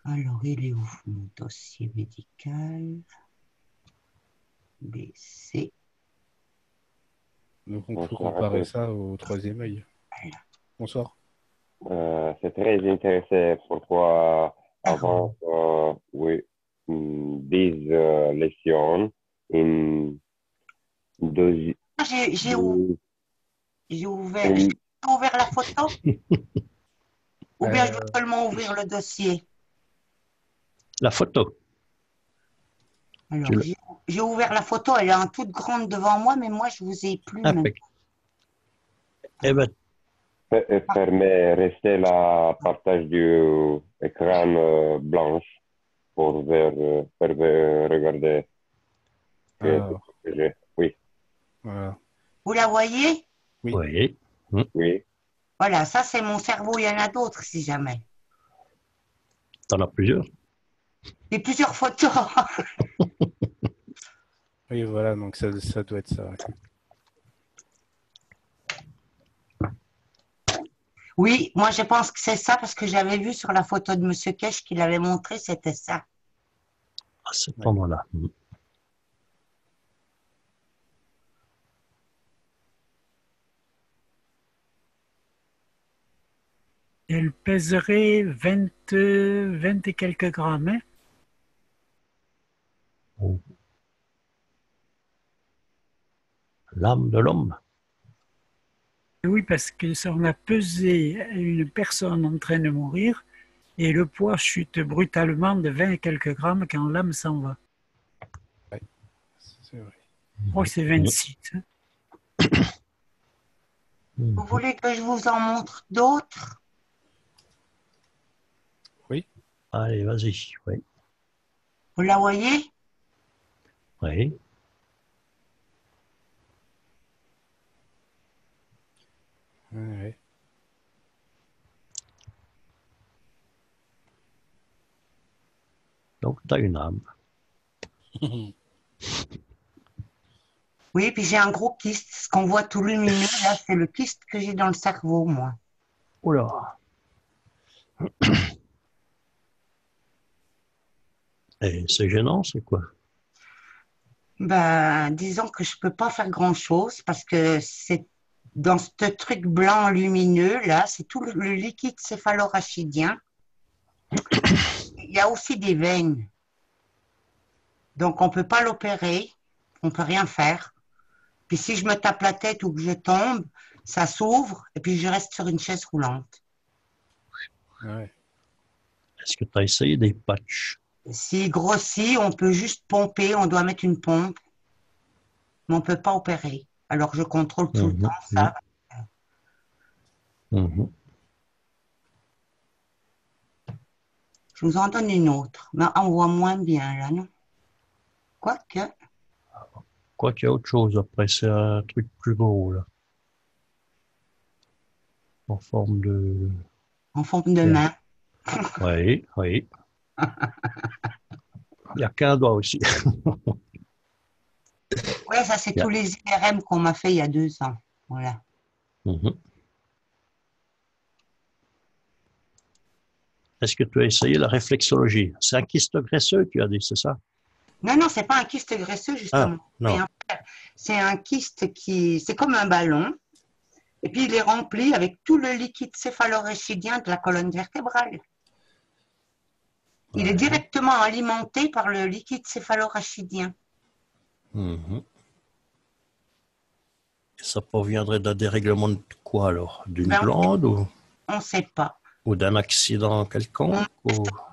Alors il est où mon dossier médical? BC. Donc, on peut Bonsoir à comparer tous. ça au troisième œil. Bonsoir. C'est très intéressant pourquoi avant, oui, 10 leçons, une deuxième. J'ai ouvert la photo ou bien je dois seulement ouvrir le dossier? La photo. Alors, j'ai ouvert la photo, elle est en toute grande devant moi, mais moi, je vous ai plus. Impec. Eh ben, Permet rester la partage du écran blanche pour regarder. Alors, Oui, voilà. Vous la voyez? oui. oui. Voilà, ça c'est mon cerveau, il y en a d'autres si jamais. T'en as plusieurs. J'ai plusieurs photos. Oui, voilà, donc ça doit être ça. Oui, moi je pense que c'est ça parce que j'avais vu sur la photo de Monsieur Kesh qu'il avait montré, c'était ça. À cet endroit-là. elle pèserait 20 et quelques grammes. Hein. Oh. L'âme de l'homme. Oui, parce que ça, on a pesé une personne en train de mourir et le poids chute brutalement de 20 et quelques grammes quand l'âme s'en va. Ouais, c'est vrai. Je crois que c'est 26. Hein. Vous voulez que je vous en montre d'autres? Oui. Allez, vas-y. Oui. Vous la voyez? Oui. Ouais. Donc, tu as une âme. Oui, puis j'ai un gros kyste. Ce qu'on voit tout lumineux, là, c'est le kyste que j'ai dans le cerveau, moi. Oula. Et c'est gênant, c'est quoi? Ben, disons que je peux pas faire grand-chose parce que c'est dans ce truc blanc lumineux, là, c'est tout le liquide céphalorachidien. Il y a aussi des veines. Donc, on peut pas l'opérer. On peut rien faire. Puis si je me tape la tête ou que je tombe, ça s'ouvre et puis je reste sur une chaise roulante. Ouais. Est-ce que tu as essayé des patchs? S'il grossit, on peut juste pomper, on doit mettre une pompe, mais on ne peut pas opérer. Alors je contrôle tout le temps ça. Mhm. Je vous en donne une autre, mais on voit moins bien là, non? Quoique, Quoi qu'il y a autre chose après, c'est un truc plus gros, là. En forme de... en forme de Bien. main. Oui, oui. Il n'y a qu'un doigt aussi. Ouais, ça c'est tous les IRM qu'on m'a fait il y a 2 ans. Voilà. Mhm. Est-ce que tu as essayé la réflexologie? C'est un kyste graisseux, tu as dit, c'est ça? Non, non, c'est pas un kyste graisseux justement. Ah, non. C'est un kyste c'est comme un ballon. Et puis il est rempli avec tout le liquide céphalorachidien de la colonne vertébrale. Il est directement alimenté par le liquide céphalorachidien. Mhm. Et ça proviendrait d'un dérèglement de quoi alors? D'une Ben, glande on ne sait pas. ou d'un accident quelconque?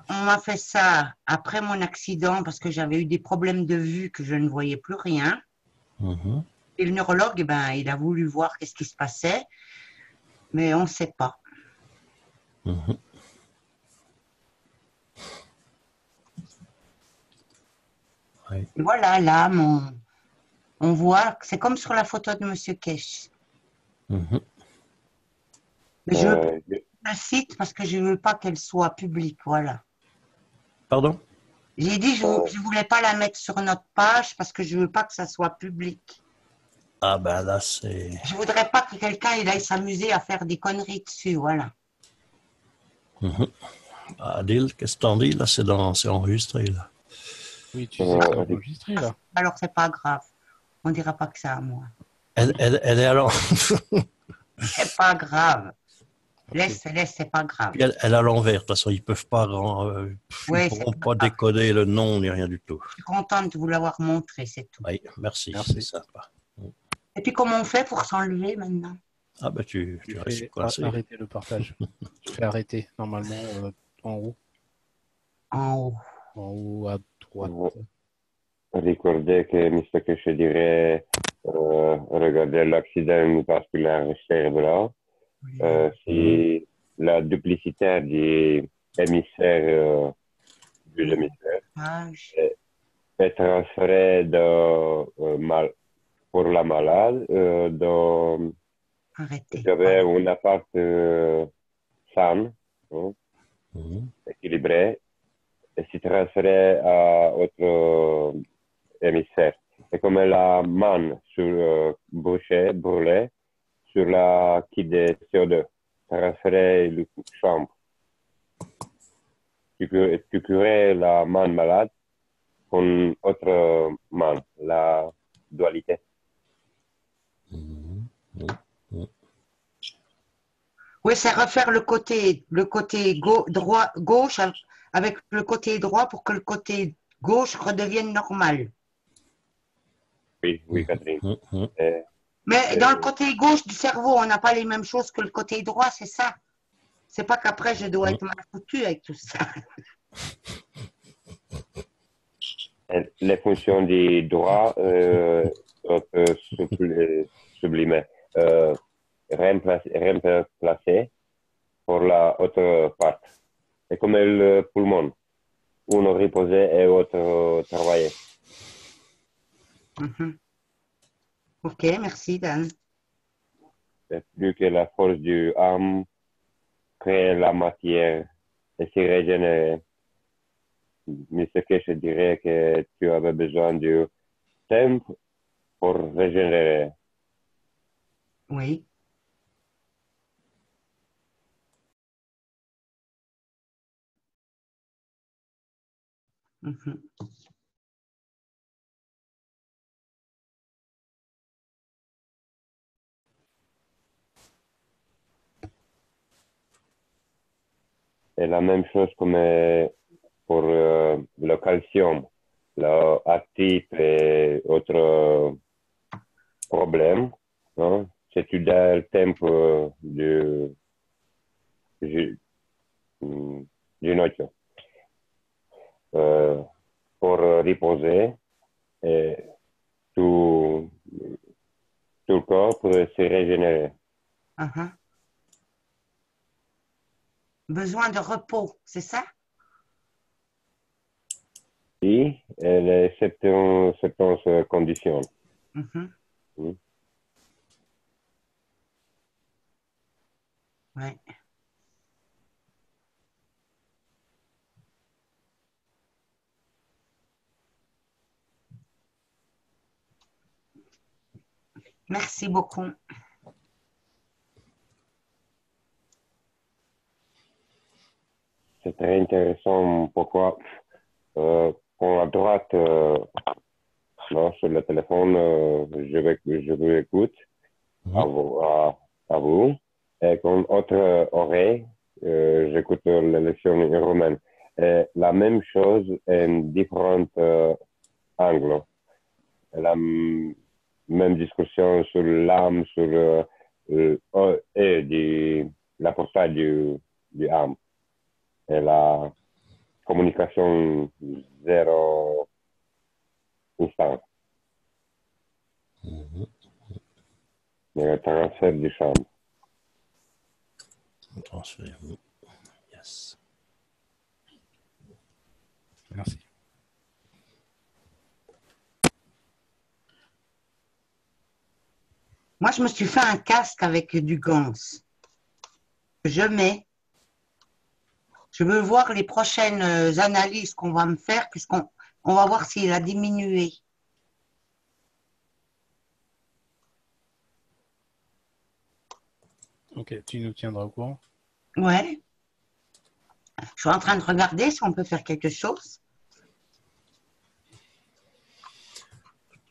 On m'a fait ça après mon accident parce que j'avais eu des problèmes de vue que je ne voyais plus rien. Mhm. Et le neurologue, eh ben, il a voulu voir qu'est-ce qui se passait, mais on ne sait pas. Mhm. Oui. Et voilà, là, on voit, c'est comme sur la photo de Monsieur Kesh. Mhm. Mais je le cite parce que je ne veux pas qu'elle soit publique, voilà. Pardon? J'ai dit je ne voulais pas la mettre sur notre page parce que je ne veux pas que ça soit public. Ah ben là, c'est... Je ne voudrais pas que quelqu'un il aille s'amuser à faire des conneries dessus, voilà. Mhm. Adil, qu'est-ce que t'en dis là? C'est enregistré là. Oui, tu sais que c'est enregistré là. Alors c'est pas grave. On ne dira pas que c'est à moi. Elle est alors... C'est pas grave. Laisse, c'est pas grave. Puis elle est à l'envers, de toute façon, ils peuvent pas, Ouais, ils pourront pas décoder le nom ni rien du tout. Je suis contente de vous l'avoir montré, c'est tout. Oui, merci, Merci. c'est sympa. Et puis comment on fait pour s'enlever maintenant? Ah ben tu restes coincé. Arrêter le partage. Tu fais arrêter normalement en haut. En haut. En haut à droite. Ricordez que Mr. Que je dirais, regardez l'accident vasculaire cérébral. Si la duplicité du émissaire du hémisphère est transférée pour la malade Arrêtez. j'avais un appart sain, équilibré, et s'est transféré à autre hémisphère. Et comme la main sur brûlée sur la kit de CO2, transférer la chambre. Tu curais la main malade con autre main, la dualité. Oui, c'est refaire le côté droit, gauche avec le côté droit pour que le côté gauche redevienne normal. Oui, Catherine. Mais dans le côté gauche du cerveau, on n'a pas les mêmes choses que le côté droit, c'est ça. C'est pas qu'après je dois être mal foutu avec tout ça. Les fonctions du droit sont sublimées, remplacées pour la autre part. C'est comme le poumon, uno reposé et l'autre travaillé. Ok, merci Dan. C'est plus que la force du âme crée la matière et s'y régénérer. Mais ce que je dirais que tu avais besoin du temps pour régénérer. Oui. Et la même chose comme pour le calcium. l'actif et autres problèmes, hein, c'est tout le tempo du noche pour reposer et tout le corps pour se régénérer. Uh-huh. Besoin de repos, c'est ça? Oui, et les certaines conditions. Mhm. Mm. Ouais. Merci beaucoup. C'est très intéressant. Pourquoi quand à droite, non, sur le téléphone, je vous écoute à vous. Et quand autre oreille, j'écoute la leçon en roumain. Et la même chose en différents angles. La même discussion sur l'âme, sur la portée du âme. Et la communication zéro instant. Le transfert du champ. Transfert. Yes. Merci. Moi, je me suis fait un casque avec du gants. Je mets. Je veux voir les prochaines analyses qu'on va me faire, puisqu'on va voir s'il a diminué. Ok, tu nous tiendras au courant. Ouais. Je suis en train de regarder si on peut faire quelque chose.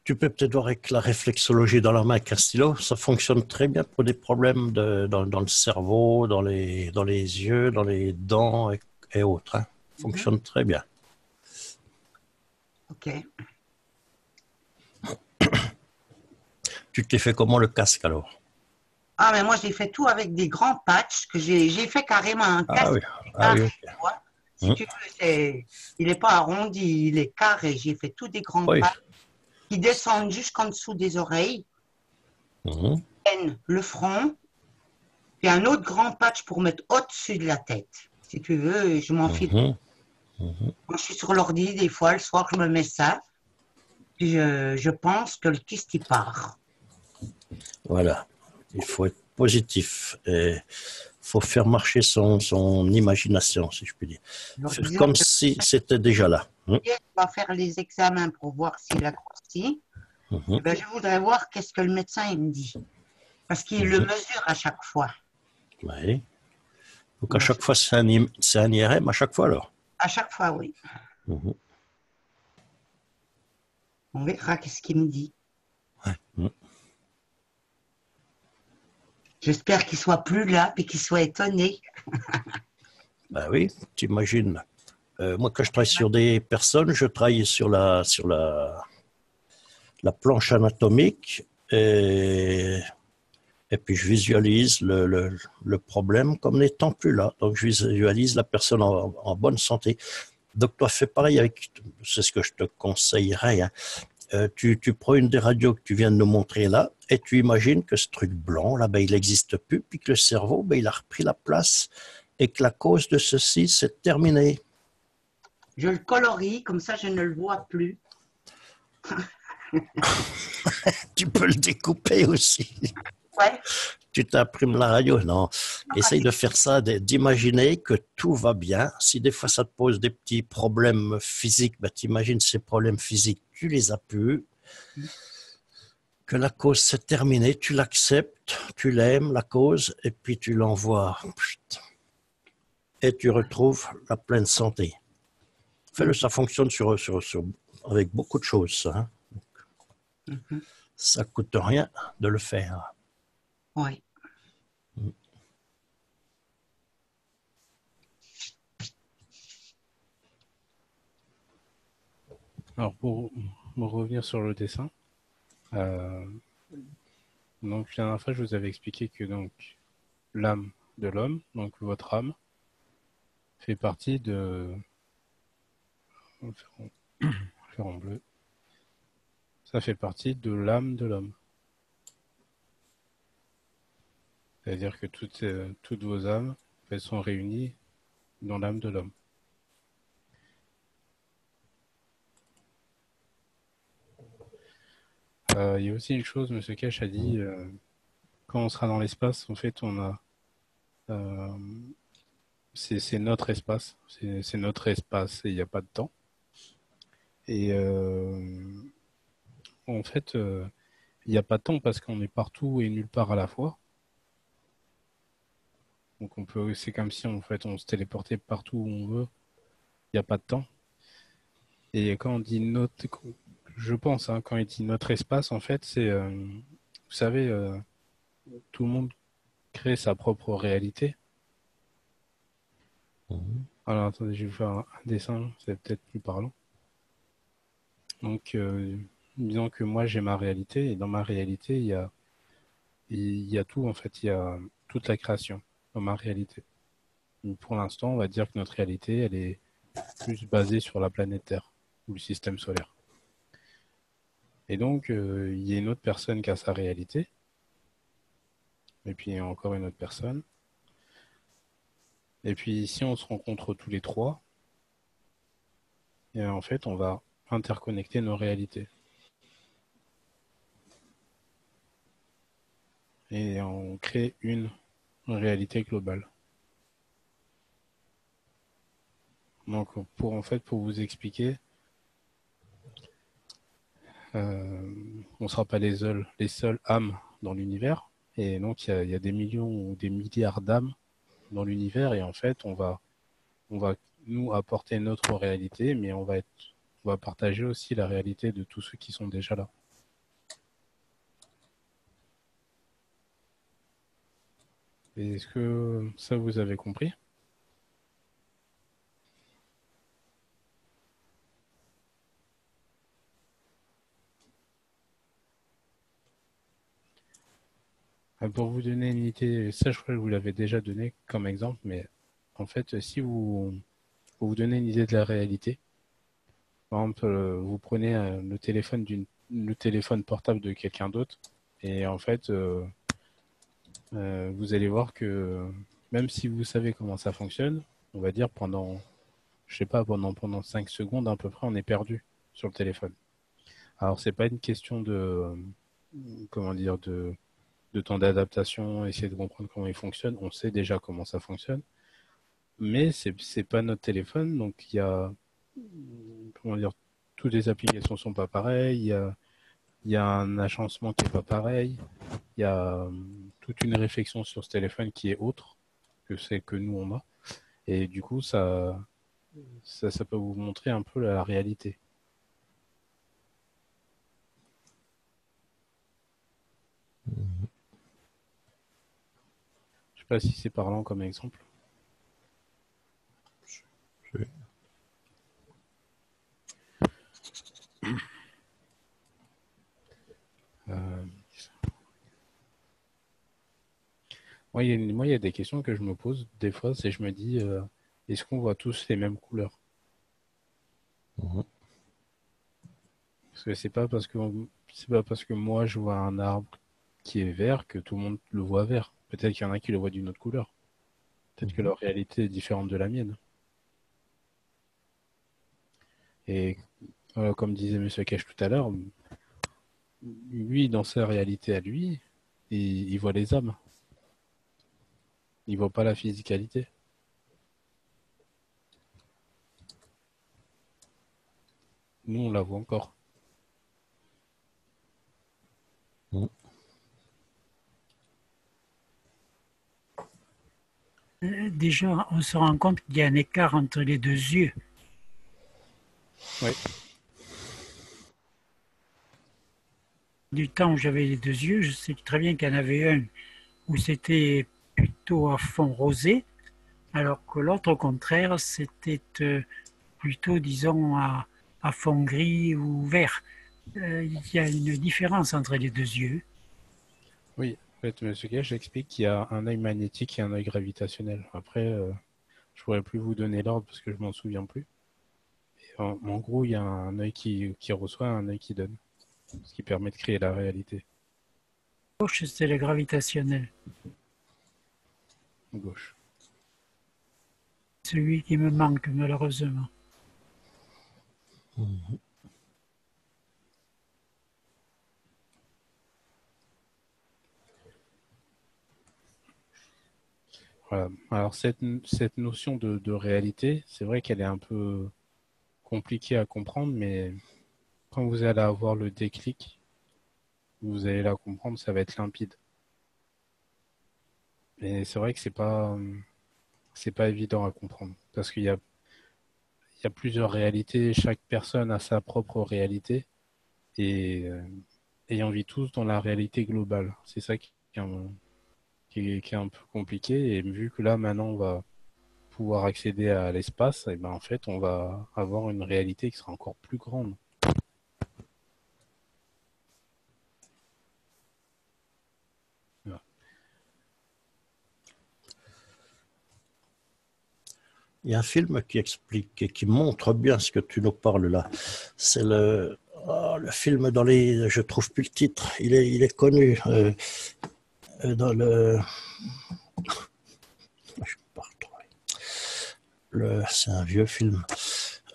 Tu peux peut-être voir avec la réflexologie dans la main avec un stylo. Ça fonctionne très bien pour des problèmes dans le cerveau, dans les yeux, dans les dents et autres. Hein. Fonctionne très bien. Ok. Tu t'es fait comment le casque alors? Ah, mais moi, j'ai fait tout avec des grands patchs que j'ai fait carrément un Ah casque oui, carré, ok. tu vois. Si tu veux, il n'est pas arrondi, il est carré. J'ai fait tous des grands Oui. patchs qui descendent jusqu'en dessous des oreilles, tiennent le front, puis un autre grand patch pour mettre au-dessus de la tête. Si tu veux, je m'en file. Quand je suis sur l'ordi, des fois, le soir, je me mets ça, puis je pense que le kyste, il part. Voilà. Il faut être positif. Il faut faire marcher son imagination, si je puis dire. Alors, Faire disons comme que si c'était déjà là. on va faire les examens pour voir s'il a grossi. Eh ben, je voudrais voir qu'est-ce que le médecin il me dit. Parce qu'il le mesure à chaque fois. Oui. Donc à chaque fois, c'est un IRM à chaque fois alors. À chaque fois, oui. On verra qu'est-ce qu'il me dit. J'espère qu'il soit plus là et qu'il soit étonné. Ben oui, t'imagines. Moi, quand je travaille sur des personnes, je travaille sur la planche anatomique et puis je visualise le problème comme n'étant plus là. Donc je visualise la personne en bonne santé. Donc toi, fais pareil avec, c'est ce que je te conseillerais. Hein. Tu prends une des radios que tu viens de nous montrer là et tu imagines que ce truc blanc là, ben, il n'existe plus, puis que le cerveau, ben, il a repris la place et que la cause de ceci, c'est terminé. Je le colorie, comme ça je ne le vois plus. Tu peux le découper aussi. Ouais. Tu t'imprimes la radio. Non, essaye de faire ça, d'imaginer que tout va bien. Si des fois ça te pose des petits problèmes physiques, ben, t'imagines ces problèmes physiques, tu les as plus. Que la cause s'est terminée, tu l'acceptes, tu l'aimes, la cause, et puis tu l'envoies. Et tu retrouves la pleine santé. Fais-le, ça fonctionne avec beaucoup de choses. Ça, hein. Ça coûte rien de le faire. Oui. Alors, pour revenir sur le dessin, donc la dernière fois, je vous avais expliqué que donc l'âme de l'homme, donc votre âme, fait partie de... On va faire en bleu. Ça fait partie de l'âme de l'homme. C'est-à-dire que toutes vos âmes, elles sont réunies dans l'âme de l'homme. Il y a aussi une chose, M. Cash a dit, quand on sera dans l'espace, en fait, on a... c'est notre espace, c'est notre espace et il n'y a pas de temps. Et en fait, il n'y a pas de temps parce qu'on est partout et nulle part à la fois. Donc c'est comme si en fait on se téléportait partout où on veut. Il n'y a pas de temps. Et quand on dit notre, je pense, hein, quand il dit notre espace, en fait, c'est, vous savez, tout le monde crée sa propre réalité. Alors attendez, je vais vous faire un dessin, c'est peut-être plus parlant. Donc, disons que moi j'ai ma réalité, et dans ma réalité, il y a tout, en fait, il y a toute la création dans ma réalité. Donc, pour l'instant, on va dire que notre réalité, elle est plus basée sur la planète Terre, ou le système solaire. Et donc, il y a une autre personne qui a sa réalité, et puis encore une autre personne. Et puis, si on se rencontre tous les trois, et en fait, on va interconnecter nos réalités. Et on crée une réalité globale. Donc, pour vous expliquer, on ne sera pas les seules âmes dans l'univers. Et donc, il y a des millions ou des milliards d'âmes dans l'univers. Et en fait, on va nous apporter notre réalité, mais on va partager aussi la réalité de tous ceux qui sont déjà là. Est-ce que ça vous avez compris? Pour vous donner une idée, ça je crois que je vous l'avais déjà donné comme exemple, mais en fait, si vous donnez une idée de la réalité, par exemple, vous prenez le téléphone portable de quelqu'un d'autre, et en fait, vous allez voir que même si vous savez comment ça fonctionne, on va dire pendant 5 secondes à peu près, on est perdu sur le téléphone. Alors, c'est pas une question de, comment dire, de temps d'adaptation, essayer de comprendre comment il fonctionne. On sait déjà comment ça fonctionne, mais c'est pas notre téléphone, donc il y a, comment dire, toutes les applications sont pas pareilles. Il y a un agencement qui est pas pareil. Il y a toute une réflexion sur ce téléphone qui est autre que celle que nous on a, et du coup ça peut vous montrer un peu la réalité. Je sais pas si c'est parlant comme exemple. Moi, il y a des questions que je me pose des fois, c'est je me dis, est-ce qu'on voit tous les mêmes couleurs? Parce que c'est pas parce que moi je vois un arbre qui est vert que tout le monde le voit vert. Peut-être qu'il y en a qui le voient d'une autre couleur. Peut-être que leur réalité est différente de la mienne. Et comme disait M. Cash tout à l'heure, lui, dans sa réalité à lui, il voit les âmes. Il voit pas la physicalité. Nous, on la voit encore. Déjà, on se rend compte qu'il y a un écart entre les deux yeux. Oui. Du temps où j'avais les deux yeux, je sais très bien qu'il y en avait un où c'était plutôt à fond rosé, alors que l'autre, au contraire, c'était plutôt, disons, à à fond gris ou vert. Il y a une différence entre les deux yeux. Oui, en fait, M. Gage explique qu'il y a un œil magnétique et un œil gravitationnel. Après, je pourrais plus vous donner l'ordre parce que je m'en souviens plus. Et en gros, il y a un œil qui reçoit, un œil qui donne, ce qui permet de créer la réalité. Gauche, c'est le gravitationnel. Gauche. Celui qui me manque, malheureusement. Voilà. Alors, cette notion de réalité, c'est vrai qu'elle est un peu compliquée à comprendre, mais quand vous allez avoir le déclic, vous allez la comprendre, ça va être limpide. Et c'est vrai que c'est pas évident à comprendre parce qu'il y a plusieurs réalités, chaque personne a sa propre réalité et on vit tous dans la réalité globale. C'est ça qui est un peu compliqué et vu que là maintenant on va pouvoir accéder à l'espace, et ben en fait on va avoir une réalité qui sera encore plus grande. Il y a un film qui explique et qui montre bien ce que tu nous parles là. C'est le film dans les... Je trouve plus le titre. Il est connu dans le... Je peux pas retrouver. C'est un vieux film.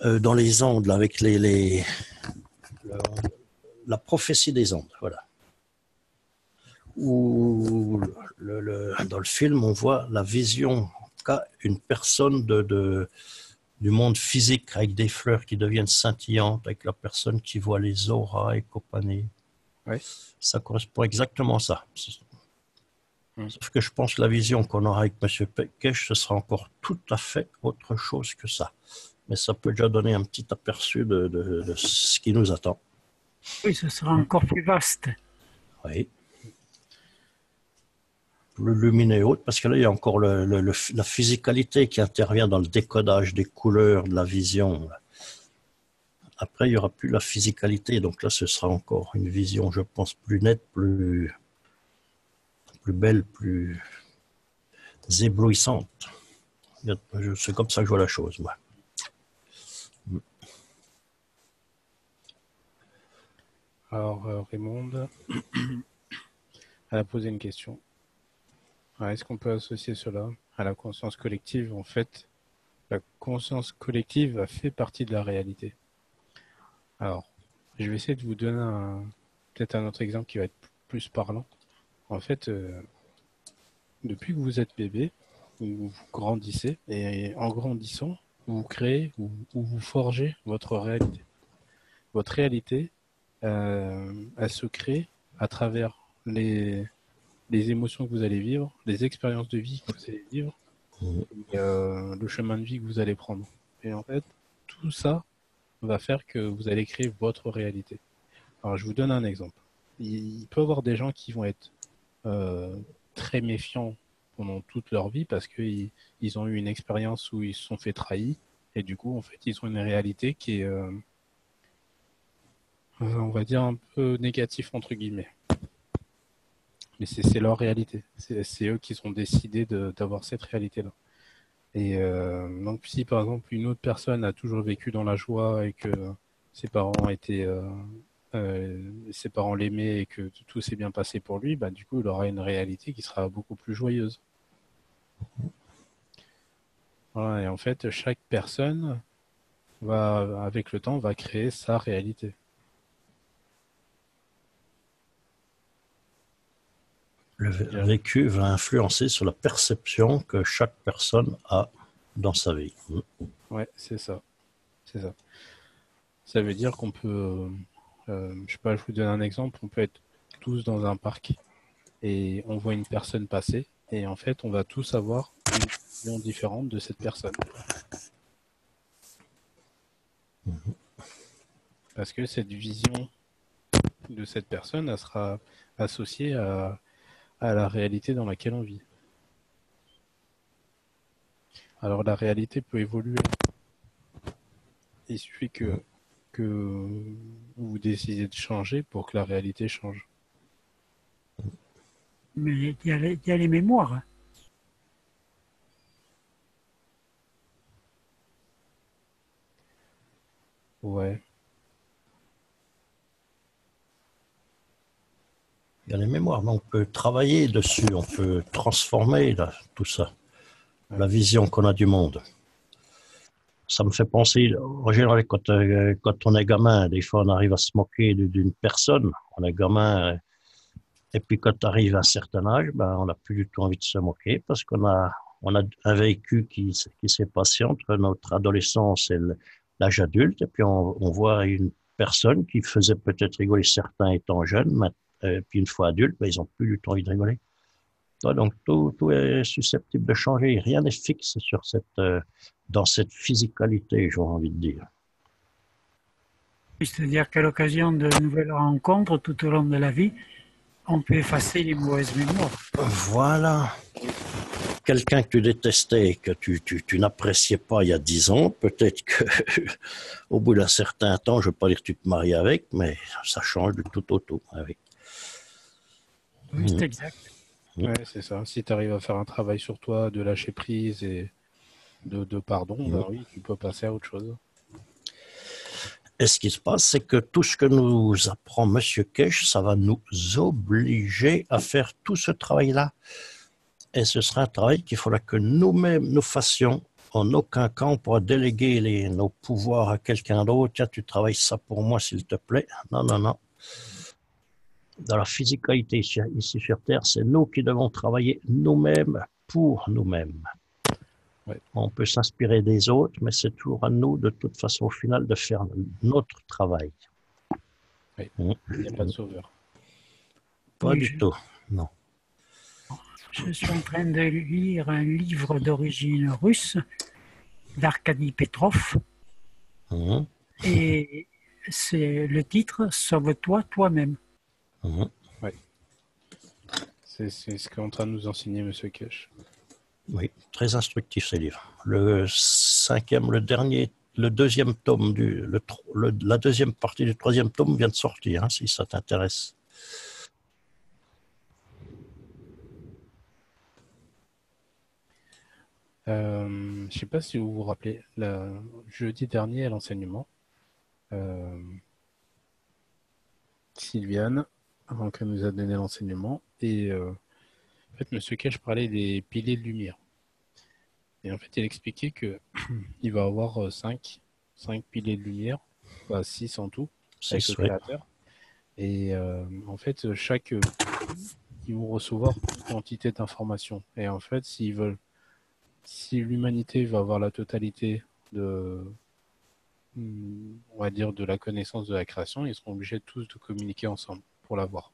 Dans les ondes, là, avec la prophétie des ondes, voilà. Où dans le film, on voit la vision qu'a une personne du monde physique, avec des fleurs qui deviennent scintillantes, avec la personne qui voit les auras et compagnie. Ouais. Ça correspond exactement à ça. Sauf que je pense que la vision qu'on aura avec M. Pekesh, ce sera encore tout à fait autre chose que ça. Mais ça peut déjà donner un petit aperçu de ce qui nous attend. Oui, ce sera encore plus vaste. Oui. Le lumineux et autres, parce que là, il y a encore la physicalité qui intervient dans le décodage des couleurs, de la vision. Après, il n'y aura plus la physicalité, donc là, ce sera encore une vision, je pense, plus nette, plus belle, plus éblouissante. C'est comme ça que je vois la chose, moi. Alors, Raymond, elle a posé une question. Est-ce qu'on peut associer cela à la conscience collective? En fait, la conscience collective fait partie de la réalité. Alors, je vais essayer de vous donner peut-être un autre exemple qui va être plus parlant. En fait, depuis que vous êtes bébé, vous grandissez, et en grandissant, vous créez ou vous forgez votre réalité. Votre réalité, elle se crée à travers les émotions que vous allez vivre, les expériences de vie que vous allez vivre, et, le chemin de vie que vous allez prendre. Et en fait, tout ça va faire que vous allez créer votre réalité. Alors, je vous donne un exemple. Il peut y avoir des gens qui vont être très méfiants pendant toute leur vie parce qu'ils ont eu une expérience où ils se sont fait trahir, et du coup, en fait, ils ont une réalité qui est, on va dire, un peu négatif, entre guillemets. Mais c'est leur réalité. C'est eux qui ont décidé d'avoir cette réalité-là. Et donc, si par exemple une autre personne a toujours vécu dans la joie et que ses parents ses parents l'aimaient et que tout s'est bien passé pour lui, bah, du coup, il aura une réalité qui sera beaucoup plus joyeuse. Voilà, et en fait, chaque personne avec le temps, va créer sa réalité. Le vécu va influencer sur la perception que chaque personne a dans sa vie. Ouais, c'est ça. C'est ça. Ça veut dire qu'on peut, je sais pas, je vous donne un exemple, on peut être tous dans un parc et on voit une personne passer et en fait, on va tous avoir une vision différente de cette personne. Parce que cette vision de cette personne, elle sera associée à la réalité dans laquelle on vit. Alors la réalité peut évoluer. Il suffit que que vous décidez de changer pour que la réalité change. Mais il y a les mémoires. Hein. Ouais. Il y a les mémoires, mais on peut travailler dessus, on peut transformer là, tout ça, la vision qu'on a du monde. Ça me fait penser, en général, quand on est gamin, des fois on arrive à se moquer d'une personne, on est gamin, et puis quand on arrive à un certain âge, ben, on n'a plus du tout envie de se moquer parce on a un vécu qui s'est passé entre notre adolescence et l'âge adulte, et puis on voit une personne qui faisait peut-être rigoler certains étant jeunes, puis une fois adultes, ben, ils n'ont plus du tout envie de rigoler. Donc tout est susceptible de changer, rien n'est fixe sur dans cette physicalité, j'ai envie de dire. C'est-à-dire qu'à l'occasion de nouvelles rencontres tout au long de la vie, on peut effacer les mauvaises mémoires. Voilà. Quelqu'un que tu détestais, que tu n'appréciais pas il y a 10 ans, peut-être qu'au bout d'un certain temps, je ne veux pas dire que tu te maries avec, mais ça change du tout au tout. Avec. Oui, c'est exact. Ouais, c'est ça. Si tu arrives à faire un travail sur toi, de lâcher prise et de pardon, bah oui, tu peux passer à autre chose. Et ce qui se passe, c'est que tout ce que nous apprend M. Kesh, ça va nous obliger à faire tout ce travail-là. Et ce sera un travail qu'il faudra que nous-mêmes nous fassions. En aucun cas, on pourra déléguer nos pouvoirs à quelqu'un d'autre. Tiens, tu travailles ça pour moi, s'il te plaît. Non, non, non. Dans la physicalité ici sur Terre, c'est nous qui devons travailler nous-mêmes pour nous-mêmes. Ouais. On peut s'inspirer des autres, mais c'est toujours à nous, de toute façon, au final, de faire notre travail. Oui. Il n'y a pas de sauveur. Pas du tout, non. Je suis en train de lire un livre d'origine russe d'Arkady Petrov. Et c'est le titre « Sauve-toi toi-même ». Ouais. C'est ce qu'est en train de nous enseigner M. Kesh. Oui, très instructif ces livres. Le deuxième tome, la deuxième partie du troisième tome vient de sortir, hein, si ça t'intéresse. Je ne sais pas si vous vous rappelez, jeudi dernier à l'enseignement, Sylviane donc, nous a donné l'enseignement et en fait, M. Kesh parlait des piliers de lumière. Et en fait, il expliquait qu'il va avoir 5 piliers de lumière, enfin 6 en tout, avec le créateur. Et en fait, ils vont recevoir une quantité d'informations. Et en fait, si l'humanité va avoir la totalité on va dire, de la connaissance de la création, ils seront obligés tous de communiquer ensemble pour l'avoir.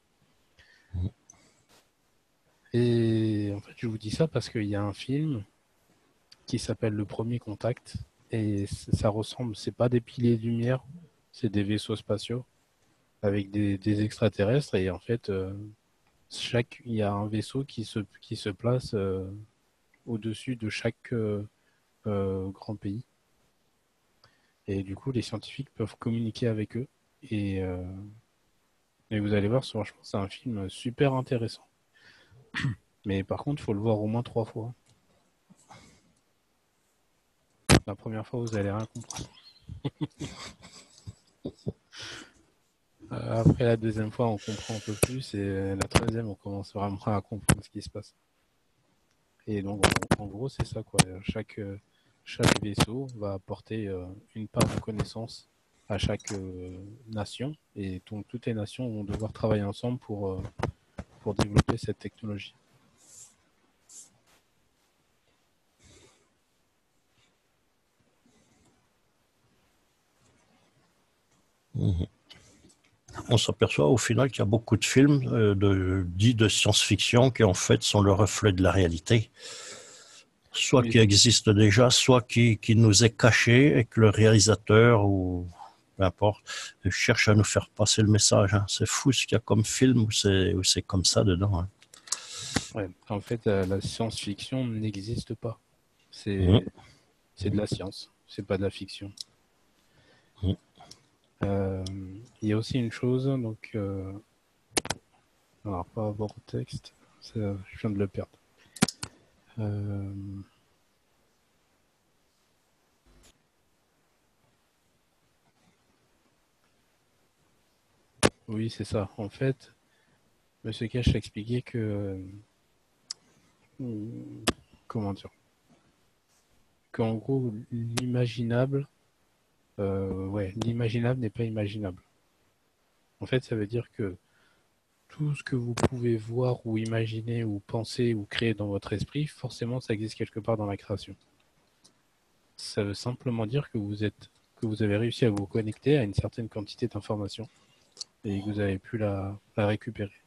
Et en fait, je vous dis ça parce qu'il y a un film qui s'appelle Le Premier Contact, et ça ressemble, c'est pas des piliers de lumière, c'est des vaisseaux spatiaux avec des extraterrestres, et en fait, il y a un vaisseau qui se place au-dessus de chaque grand pays. Et du coup, les scientifiques peuvent communiquer avec eux. Et vous allez voir, franchement, c'est un film super intéressant. Mais par contre, il faut le voir au moins 3 fois. La première fois, vous allez rien comprendre. Après la deuxième fois, on comprend un peu plus. Et la troisième, on commence vraiment à comprendre ce qui se passe. Et donc, en gros, c'est ça, quoi. Chaque vaisseau va apporter une part de connaissance à chaque nation, et donc toutes les nations vont devoir travailler ensemble pour développer cette technologie. On s'aperçoit au final qu'il y a beaucoup de films dits de science-fiction qui en fait sont le reflet de la réalité. Soit qui existe déjà, soit qui nous est caché et que le réalisateur ou peu importe cherche à nous faire passer le message. Hein. C'est fou ce qu'il y a comme film où c'est comme ça dedans. Hein. Ouais, en fait, la science-fiction n'existe pas. C'est de la science, c'est pas de la fiction. Il y a aussi une chose, donc, alors par rapport au texte, je viens de le perdre. Oui, c'est ça. En fait, Monsieur Cash a expliqué que, comment dire, qu'en gros, l'imaginable, l'imaginable n'est pas imaginable. En fait, ça veut dire que tout ce que vous pouvez voir ou imaginer ou penser ou créer dans votre esprit, forcément, ça existe quelque part dans la création. Ça veut simplement dire que vous avez réussi à vous connecter à une certaine quantité d'informations et que vous avez pu la récupérer.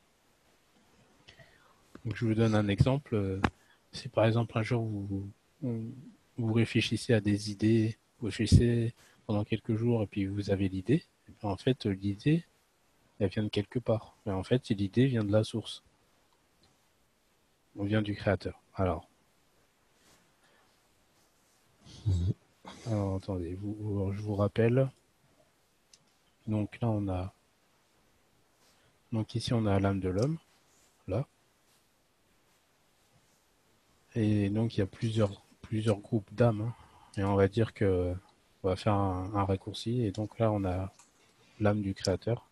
Donc, je vous donne un exemple. Si par exemple un jour vous réfléchissez à des idées, vous réfléchissez pendant quelques jours et puis vous avez l'idée, en fait l'idée elle vient de quelque part. Mais en fait l'idée vient de la source. On vient du créateur. Alors attendez, je vous rappelle. Donc là on a. Donc ici on a l'âme de l'homme, là. Et donc il y a plusieurs groupes d'âmes. Hein. Et on va dire que on va faire un raccourci. Et donc là on a l'âme du créateur.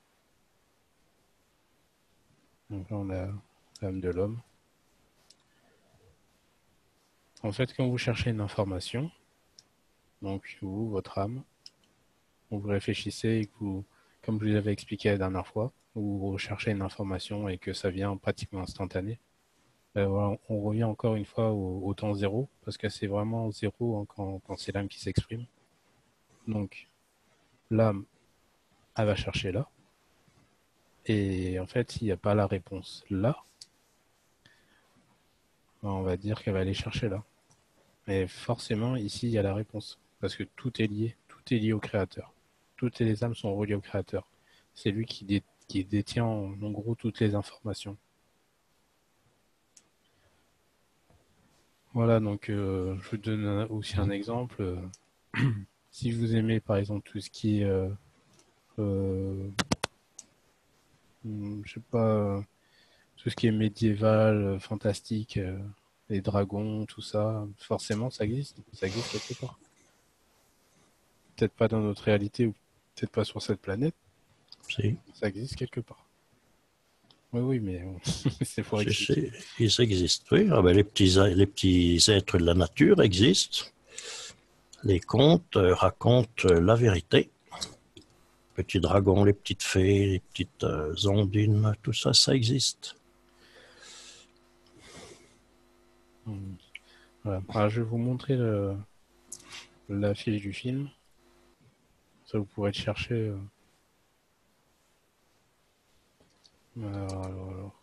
Donc là on a l'âme de l'homme. En fait quand vous cherchez une information, donc vous, votre âme, vous réfléchissez et que vous, comme je vous avais expliqué la dernière fois, vous recherchez une information et que ça vient pratiquement instantané. Voilà, on revient encore une fois au temps zéro, parce que c'est vraiment zéro hein, quand c'est l'âme qui s'exprime. Donc, l'âme, elle va chercher là. Et en fait, s'il n'y a pas la réponse là, on va dire qu'elle va aller chercher là. Mais forcément, ici, il y a la réponse. Parce que tout est lié au créateur. Toutes les âmes sont reliées au créateur. C'est lui qui détient en gros toutes les informations. Voilà, donc je vous donne aussi un exemple. Si vous aimez par exemple tout ce qui est, je sais pas, tout ce qui est médiéval, fantastique, les dragons, tout ça, forcément ça existe quelque part. Peut-être pas dans notre réalité ou peut-être pas sur cette planète. Si. Ça existe quelque part. Oui, mais c'est pour expliquer. Ils existent, oui. Ah ben, les petits êtres de la nature existent. Les contes racontent la vérité. Petits dragons, les petites fées, les petites ondines, tout ça, ça existe. Voilà. Alors, je vais vous montrer l'affiche du film. Ça, vous pourrez le chercher. Alors.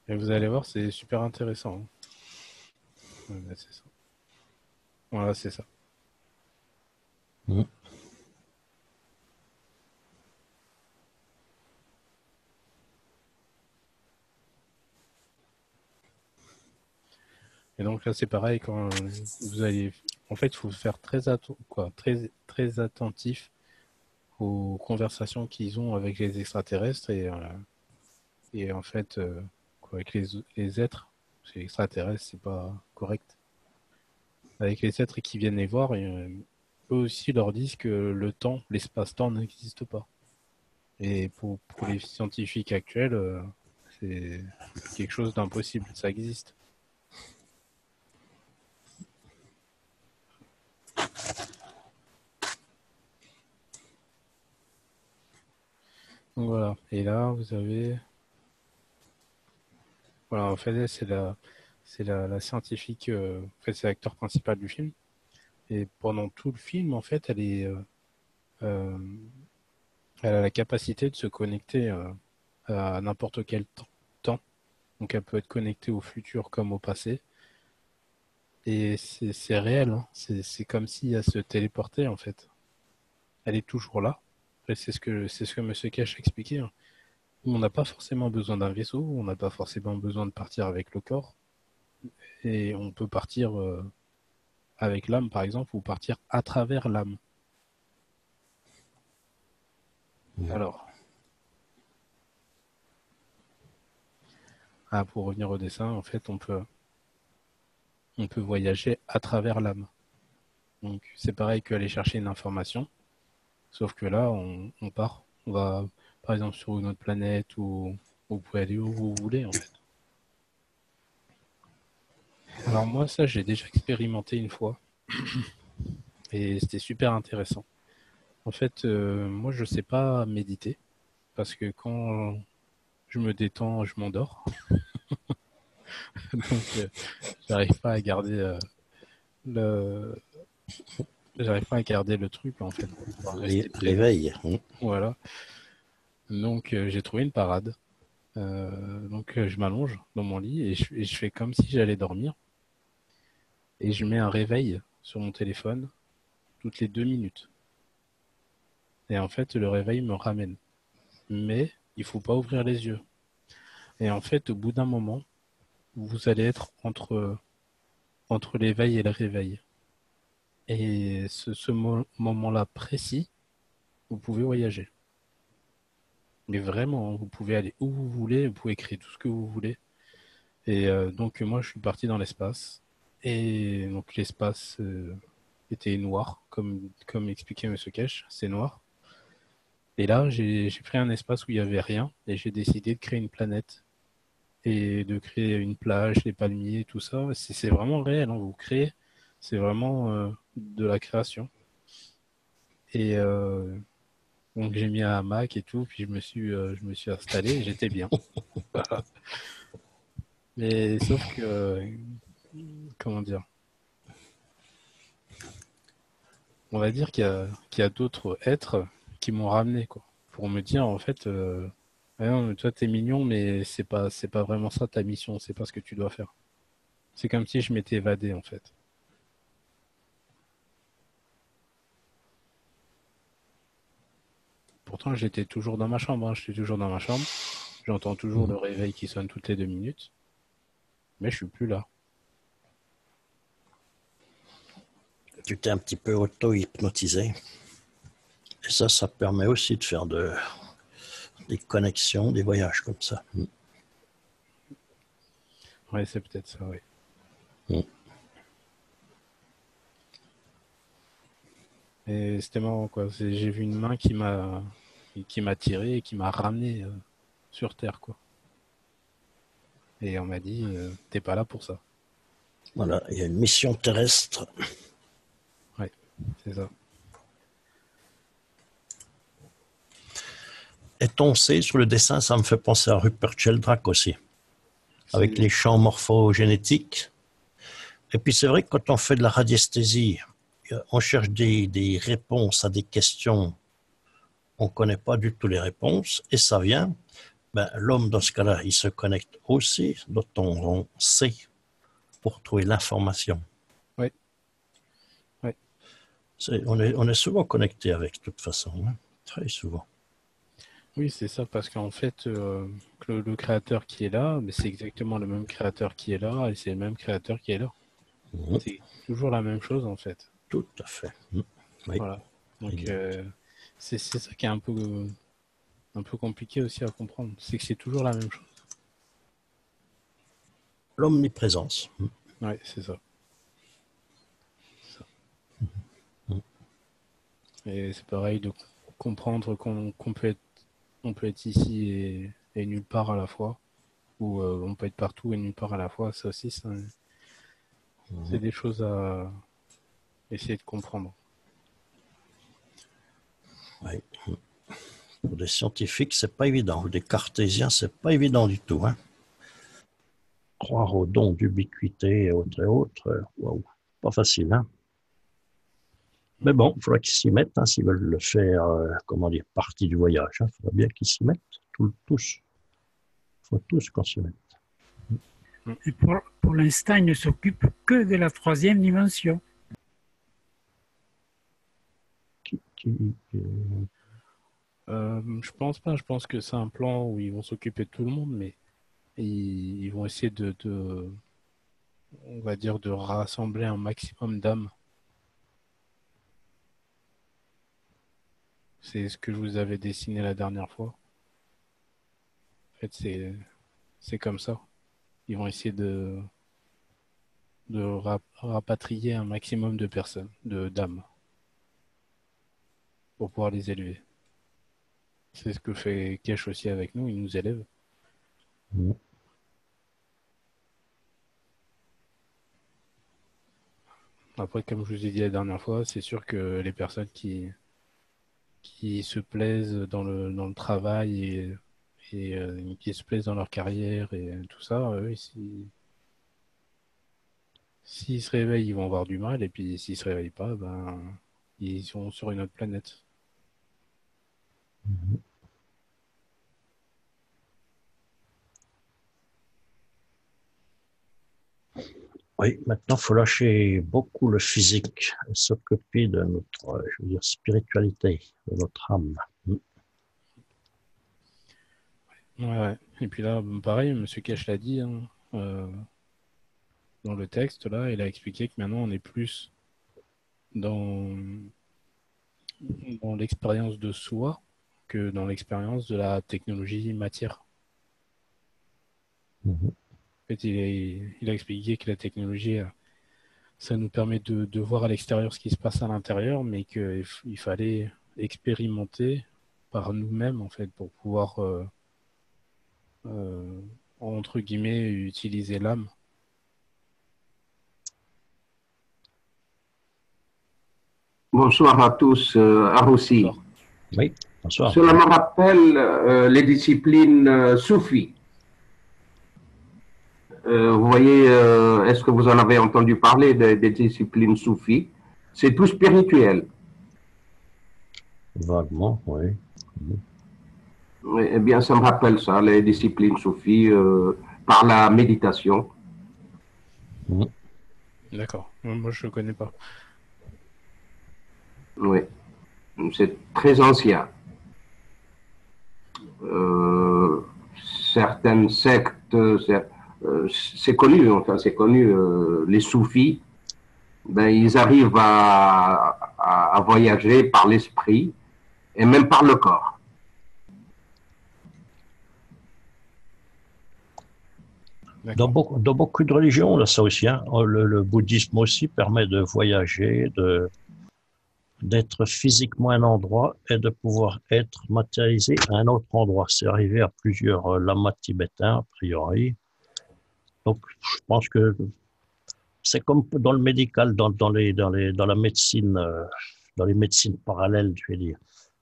Et vous allez voir, c'est super intéressant. Hein. Ouais, c'est ça. Voilà, c'est ça. Et donc là, c'est pareil, quand vous allez... En fait, il faut faire très attentif aux conversations qu'ils ont avec les extraterrestres et en fait, avec les êtres, parce que les extraterrestres, c'est pas correct. Avec les êtres qui viennent les voir, eux aussi leur disent que le temps, l'espace-temps n'existe pas. Et pour les scientifiques actuels, c'est quelque chose d'impossible, ça existe. Donc voilà, et là vous avez... Voilà, en fait c'est la scientifique, en fait c'est l'acteur principal du film. Et pendant tout le film, en fait, elle a la capacité de se connecter à n'importe quel temps. Donc elle peut être connectée au futur comme au passé. Et c'est réel, hein. C'est comme si elle se téléportait en fait. Elle est toujours là. Après, c'est ce que Monsieur Cash expliquait. Hein. On n'a pas forcément besoin d'un vaisseau, on n'a pas forcément besoin de partir avec le corps. Et on peut partir avec l'âme par exemple, ou partir à travers l'âme. Alors, pour revenir au dessin, en fait, on peut voyager à travers l'âme. Donc, c'est pareil qu'aller chercher une information, sauf que là, on part. On va, par exemple, sur une autre planète ou vous pouvez aller où vous voulez, en fait. Alors moi, ça, j'ai déjà expérimenté une fois. Et c'était super intéressant. En fait, moi, je sais pas méditer. Parce que quand je me détends, je m'endors. Donc, j'arrive pas à garder le... J'arrive pas à garder le truc, en fait. L'éveil. Voilà. Donc, j'ai trouvé une parade. Donc, je m'allonge dans mon lit et je fais comme si j'allais dormir. Et je mets un réveil sur mon téléphone toutes les 2 minutes. Et en fait, le réveil me ramène. Mais il faut pas ouvrir les yeux. Et en fait, au bout d'un moment, vous allez être entre l'éveil et le réveil. Et ce moment-là précis, vous pouvez voyager. Mais vraiment, vous pouvez aller où vous voulez, vous pouvez créer tout ce que vous voulez. Et donc, moi, je suis parti dans l'espace. Et donc, l'espace était noir, comme expliquait M. Kesh, c'est noir. Et là, j'ai pris un espace où il n'y avait rien et j'ai décidé de créer une planète et de créer une plage, des palmiers, tout ça. C'est vraiment réel, hein, vous créez, c'est vraiment de la création. Et donc j'ai mis un hamac et tout, puis je me suis installé et j'étais bien. Voilà. Mais sauf que, comment dire, on va dire qu'il y a d'autres êtres qui m'ont ramené, quoi, pour me dire en fait, ah non, toi t'es mignon, mais c'est pas vraiment ça ta mission, c'est pas ce que tu dois faire. C'est comme si je m'étais évadé en fait. Pourtant j'étais toujours dans ma chambre, hein. J'étais toujours dans ma chambre. J'entends toujours le réveil qui sonne toutes les 2 minutes, mais je suis plus là. Tu t'es un petit peu auto-hypnotisé. Et ça permet aussi de faire des connexions, des voyages comme ça. Ouais, c'est peut-être ça, oui. Et c'était marrant, quoi. J'ai vu une main qui m'a tiré et qui m'a ramené sur Terre, quoi. Et on m'a dit, t'es pas là pour ça. Voilà, il y a une mission terrestre. Ouais, c'est ça. Et on sait, sur le dessin, ça me fait penser à Rupert Sheldrake aussi, avec les champs morphogénétiques. Et puis c'est vrai que quand on fait de la radiesthésie, on cherche des réponses à des questions, on ne connaît pas du tout les réponses, et ça vient. L'homme, dans ce cas-là, il se connecte aussi, dont on sait, pour trouver l'information. Oui. Ouais. On est souvent connecté avec, de toute façon, hein, très souvent. Oui, c'est ça, parce qu'en fait, le créateur qui est là, mais c'est exactement le même créateur qui est là, et c'est le même créateur qui est là. C'est toujours la même chose, en fait. Tout à fait. Oui. Voilà. Donc, c'est ça qui est un peu compliqué aussi à comprendre. C'est que c'est toujours la même chose. L'omniprésence. Oui, c'est ça. Et c'est pareil de comprendre qu'on peut être ici et nulle part à la fois, ou on peut être partout et nulle part à la fois. Ça aussi, c'est des choses à essayer de comprendre. Oui. Pour des scientifiques, c'est pas évident. Ou des cartésiens, c'est pas évident du tout. Hein. Croire aux dons d'ubiquité et autres, waouh, pas facile. Hein. Mais bon, il faudra qu'ils s'y mettent, hein, s'ils veulent le faire, partie du voyage. Il faudra bien qu'ils s'y mettent, tous. Il faut tous qu'on s'y mette. Et pour l'instant, il ne s'occupe que de la 3e dimension. Je pense pas. Je pense que c'est un plan où ils vont s'occuper de tout le monde, mais ils vont essayer on va dire, de rassembler un maximum d'âmes. C'est ce que je vous avais dessiné la dernière fois. En fait, c'est comme ça. Ils vont essayer de rapatrier un maximum de personnes, d'âmes, pour pouvoir les élever. C'est ce que fait Kesh aussi avec nous, il nous élève. Mhm. Après, comme je vous ai dit la dernière fois, c'est sûr que les personnes qui se plaisent dans le travail et qui se plaisent dans leur carrière et tout ça, eux, s'ils se réveillent, ils vont avoir du mal, et puis s'ils se réveillent pas, ben, ils sont sur une autre planète. Mhm. Oui, maintenant, il faut lâcher beaucoup le physique et s'occuper de notre, je veux dire, spiritualité, de notre âme. Ouais, ouais. Et puis là, pareil, Monsieur Cash l'a dit, hein, dans le texte, là, il a expliqué que maintenant on est plus dans, dans l'expérience de soi que dans l'expérience de la technologie matière. Mhm. En fait, il a expliqué que la technologie, ça nous permet de voir à l'extérieur ce qui se passe à l'intérieur, mais qu'il fallait expérimenter par nous-mêmes, en fait, pour pouvoir, euh, entre guillemets, utiliser l'âme. Bonsoir à tous, à Russie. Oui, bonsoir. Cela me rappelle les disciplines soufis. Vous voyez, est-ce que vous en avez entendu parler des disciplines soufis? C'est tout spirituel. Vaguement, oui. Eh bien, ça me rappelle ça, les disciplines soufis, par la méditation. Mhm. D'accord. Moi, je ne connais pas. Oui, c'est très ancien. Certaines sectes, c'est connu, enfin, c'est connu, les soufis, ben, ils arrivent à voyager par l'esprit et même par le corps. Dans beaucoup de religions, là, ça aussi, hein, le bouddhisme aussi permet de voyager, d'être physiquement à un endroit et de pouvoir être matérialisé à un autre endroit. C'est arrivé à plusieurs lamas tibétains, a priori. Donc, je pense que c'est comme dans le médical, dans la médecine, dans les médecines parallèles, je vais dire.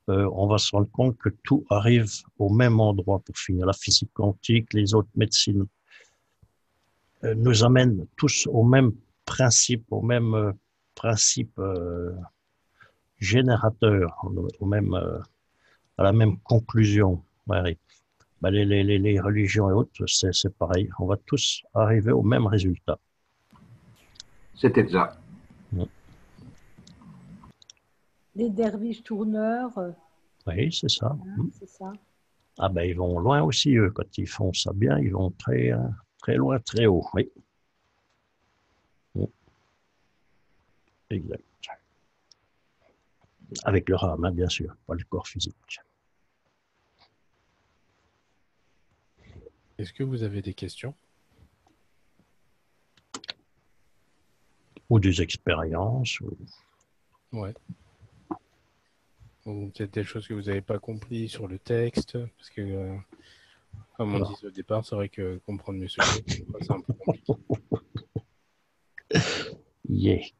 On va se rendre compte que tout arrive au même endroit pour finir. La physique quantique, les autres médecines nous amènent tous au même principe, principe générateur, au même, à la même conclusion. Ouais. Ben, les religions et autres, c'est pareil. On va tous arriver au même résultat. C'est exact. Les derviches tourneurs, Oui, c'est ça. c'est ça. Ah ben, ils vont loin aussi, eux. Quand ils font ça bien, ils vont très, très loin, très haut. Oui. Exact. Avec leur âme, hein, bien sûr, pas le corps physique. Est-ce que vous avez des questions? Ou des expériences. Ouais. Ou peut-être des choses que vous n'avez pas compris sur le texte, parce que, comme on disait au départ, c'est vrai que comprendre mes sujets, c'est un peu compliqué.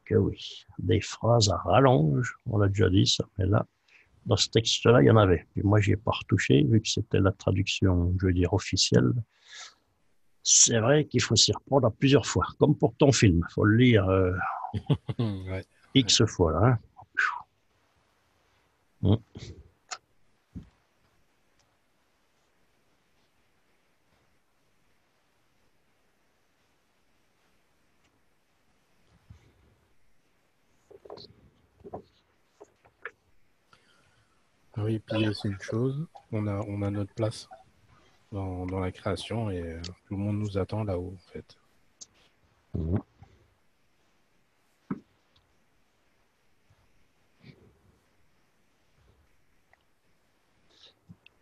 Que oui. Des phrases à rallonge, on l'a déjà dit ça, mais là, dans ce texte-là, il y en avait. Puis moi, j'y ai pas retouché, vu que c'était la traduction, je veux dire, officielle. C'est vrai qu'il faut s'y reprendre à plusieurs fois, comme pour ton film. Il faut le lire Ouais. X fois, là. Hein. Oui, puis c'est une chose, on a notre place dans la création et tout le monde nous attend là-haut, en fait.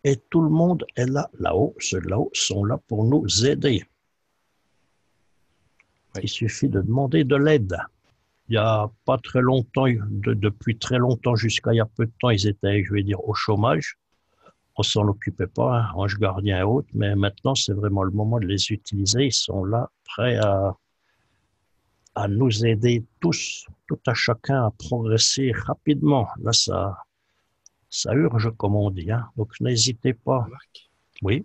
Et tout le monde est là, là-haut, ceux là-haut sont là pour nous aider. Oui. Il suffit de demander de l'aide. Il n'y a pas très longtemps, depuis très longtemps jusqu'à il y a peu de temps, ils étaient, je vais dire, au chômage. On s'en occupait pas, hein, ange gardien et autres, mais maintenant, c'est vraiment le moment de les utiliser. Ils sont là, prêts à nous aider tous, tout à chacun, à progresser rapidement. Là, ça urge, comme on dit. Hein. Donc, n'hésitez pas. Marc, Oui.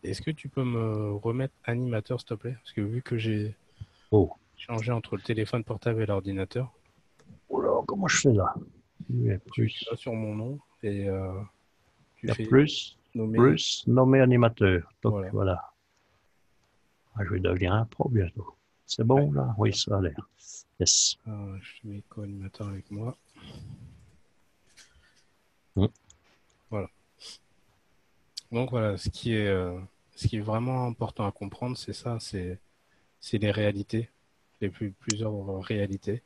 est-ce que tu peux me remettre animateur, s'il te plaît? Parce que vu que j'ai changé entre le téléphone portable et l'ordinateur. Oula, comment je fais là? Tu vas sur mon nom et tu fais plus nommer animateur. Donc, voilà. Je vais devenir un pro bientôt. C'est bon, là? Oui, ça a l'air. Yes. Je mets co-animateur avec moi. Voilà. Donc voilà, ce qui est vraiment important à comprendre, c'est ça, c'est les réalités, plusieurs réalités.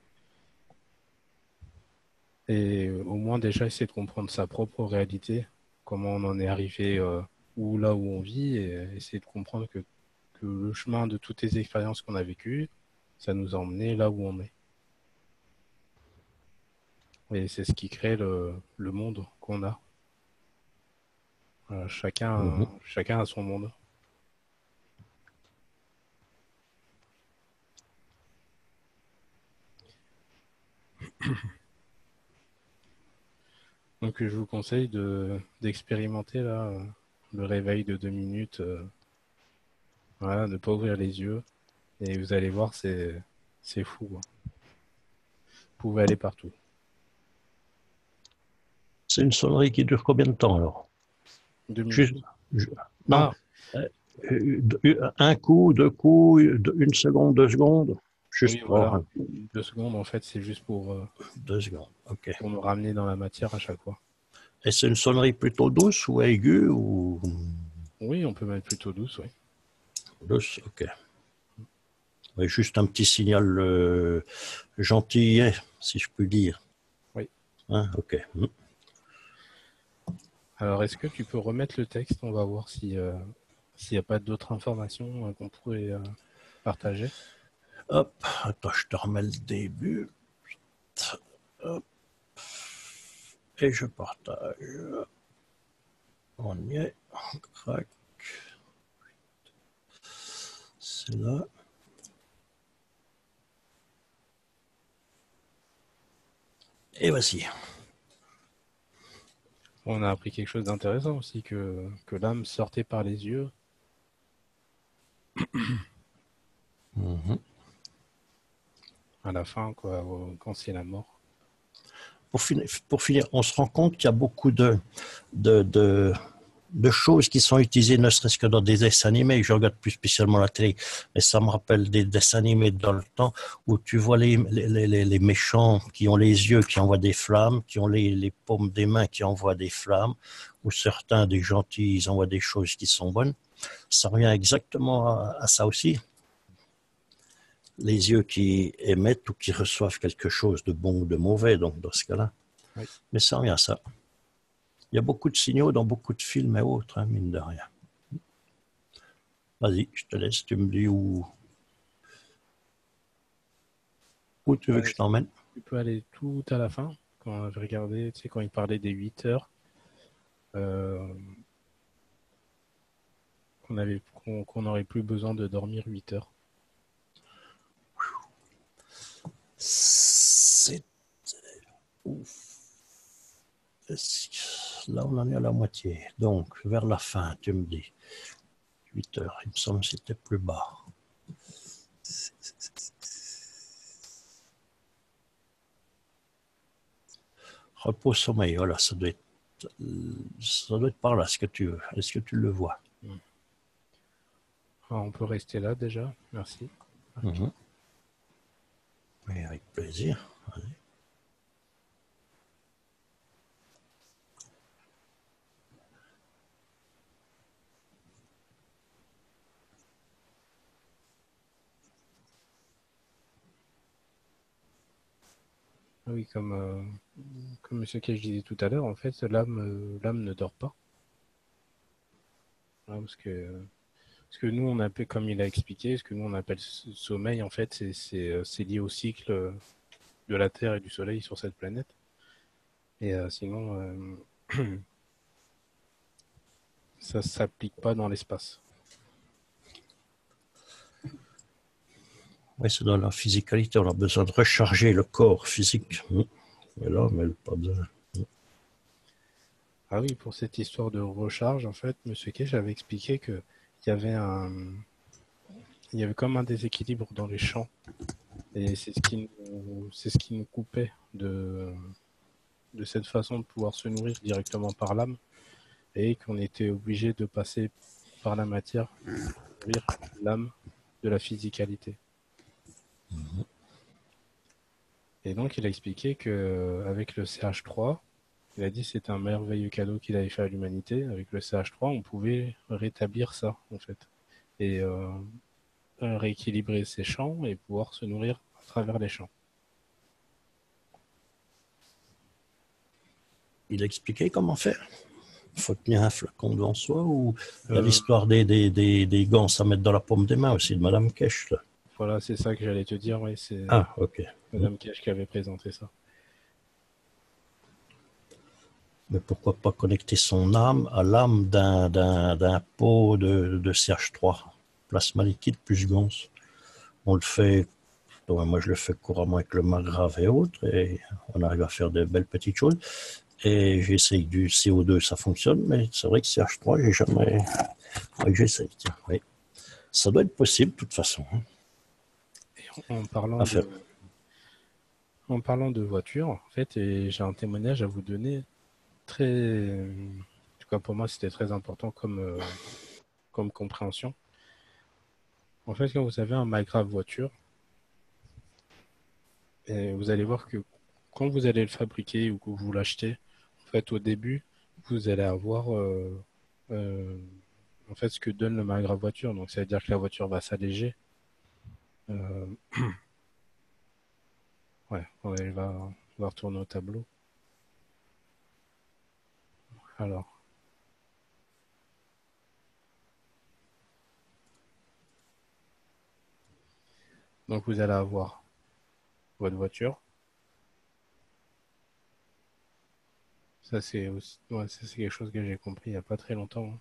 Et au moins déjà essayer de comprendre sa propre réalité, comment on en est arrivé là où on vit, et essayer de comprendre que le chemin de toutes les expériences qu'on a vécues, ça nous a emmenés là où on est. Et c'est ce qui crée le monde qu'on a. Chacun a son monde. Donc je vous conseille d'expérimenter là le réveil de 2 minutes. Voilà, ne pas ouvrir les yeux. Et vous allez voir, c'est fou. Hein. Vous pouvez aller partout. C'est une sonnerie qui dure combien de temps alors? 2 minutes. Non. Un coup, 2 coups, 1 seconde, 2 secondes. Juste oui, voilà. 2 secondes, en fait, c'est juste pour 2 secondes. Ok. Pour me ramener dans la matière à chaque fois. Et c'est une sonnerie plutôt douce ou aiguë ou... Oui, on peut mettre plutôt douce, oui. Douce, ok. Oui, juste un petit signal gentillet, si je puis dire. Oui. Hein, ok. Alors, est-ce que tu peux remettre le texte? On va voir s'il n'y a pas d'autres informations qu'on pourrait partager. Hop, attends, je te remets le début. Hop. Et je partage. On y est. Crac. C'est là. Et voici. On a appris quelque chose d'intéressant aussi, que l'âme sortait par les yeux. À la fin, quoi, quand c'est la mort. Pour finir, on se rend compte qu'il y a beaucoup de choses qui sont utilisées, ne serait-ce que dans des dessins animés. Je regarde plus spécialement la télé, mais ça me rappelle des dessins animés dans le temps où tu vois les méchants qui ont les yeux qui envoient des flammes, qui ont les paumes des mains qui envoient des flammes, ou certains des gentils, ils envoient des choses qui sont bonnes. Ça revient exactement à ça aussi. Les yeux qui émettent ou qui reçoivent quelque chose de bon ou de mauvais, donc dans ce cas-là. Oui. Mais ça revient à ça. Il y a beaucoup de signaux dans beaucoup de films et autres, hein, mine de rien. Vas-y, je te laisse, tu me dis où tu veux que je t'emmène. Tu peux aller tout à la fin, quand on avait regardé, tu sais, quand il parlait des 8 heures, qu'on n'aurait plus besoin de dormir 8 heures. C'était ouf. Là, on en est à la moitié. Donc, vers la fin, tu me dis. 8 heures, il me semble que c'était plus bas. Repos, sommeil, voilà, ça doit être par là, ce que tu veux. Est-ce que tu le vois? On peut rester là déjà, merci. Oui, avec plaisir. Allez. Oui, comme ce que je disais tout à l'heure, en fait, l'âme ne dort pas. Hein, parce que nous, on appelle, comme il a expliqué, ce que nous on appelle sommeil, en fait, c'est lié au cycle de la Terre et du Soleil sur cette planète. Et sinon, ça s'applique pas dans l'espace. Oui, c'est dans la physicalité, on a besoin de recharger le corps physique. Mais là, mais pas besoin. Ah oui, pour cette histoire de recharge, en fait, M. Kesh avait expliqué qu'il y avait comme un déséquilibre dans les champs. Et c'est ce qui nous coupait de cette façon de pouvoir se nourrir directement par l'âme. Et qu'on était obligé de passer par la matière pour nourrir l'âme de la physicalité. Et donc, il a expliqué qu'avec le CH3, il a dit que c'était un merveilleux cadeau qu'il avait fait à l'humanité. Avec le CH3, on pouvait rétablir ça, en fait. Et rééquilibrer ses champs et pouvoir se nourrir à travers les champs. Il a expliqué comment faire. Il faut tenir un flacon devant soi ou il y a l'histoire des gants à mettre dans la paume des mains aussi de Madame Kesh. Là. Voilà, c'est ça que j'allais te dire. Oui, c'est ok. Madame Kesh qui avait présenté ça. Mais pourquoi pas connecter son âme à l'âme d'un pot de CH3, plasma liquide plus gonce. On le fait, donc moi je le fais couramment avec le margrave et autres, et on arrive à faire de belles petites choses. Et j'essaye du CO2, ça fonctionne, mais c'est vrai que CH3, j'ai jamais. Oui, j'essaye, tiens, oui. Ça doit être possible, de toute façon. Et en parlant de voiture, en fait, j'ai un témoignage à vous donner très. En tout cas, pour moi, c'était très important comme compréhension. En fait, quand vous avez un MyGrav voiture, et vous allez voir que quand vous allez le fabriquer ou que vous l'achetez, en fait, au début, vous allez avoir en fait ce que donne le MyGrav voiture. Donc, ça veut dire que la voiture va s'alléger. Ouais, on va retourner au tableau. Alors. Donc, vous allez avoir votre voiture. Ça, c'est quelque chose que j'ai compris il n'y a pas très longtemps.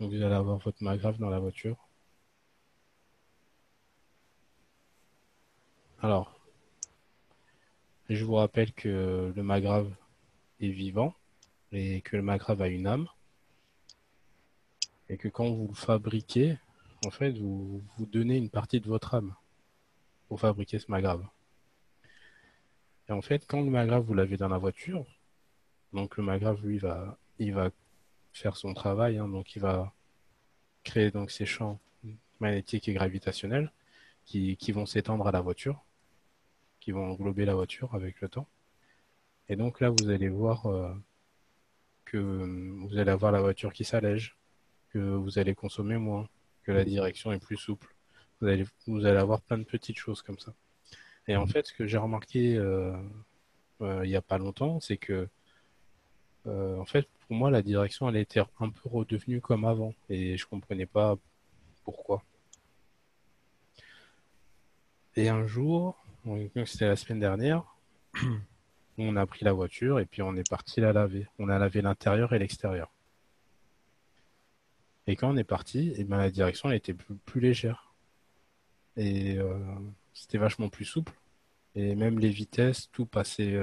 Donc, vous allez avoir votre MyGrav dans la voiture. Alors, je vous rappelle que le MyGrav est vivant et que le MyGrav a une âme. Et que quand vous le fabriquez, en fait, vous donnez une partie de votre âme pour fabriquer ce MyGrav. Et en fait, quand le MyGrav, vous l'avez dans la voiture, donc le MyGrav, lui, il va faire son travail, hein, donc il va créer donc ces champs magnétiques et gravitationnels qui vont s'étendre à la voiture, qui vont englober la voiture avec le temps. Et donc là, vous allez voir que vous allez avoir la voiture qui s'allège, que vous allez consommer moins, que la direction est plus souple. Vous allez avoir plein de petites choses comme ça. Et en fait, ce que j'ai remarqué il n'y a pas longtemps, c'est que en fait, pour moi, la direction, elle était un peu redevenue comme avant. Et je comprenais pas pourquoi. Et un jour, c'était la semaine dernière, on a pris la voiture et puis on est parti la laver. On a lavé l'intérieur et l'extérieur. Et quand on est parti, et ben, la direction elle était plus légère. Et c'était vachement plus souple. Et même les vitesses, tout passait.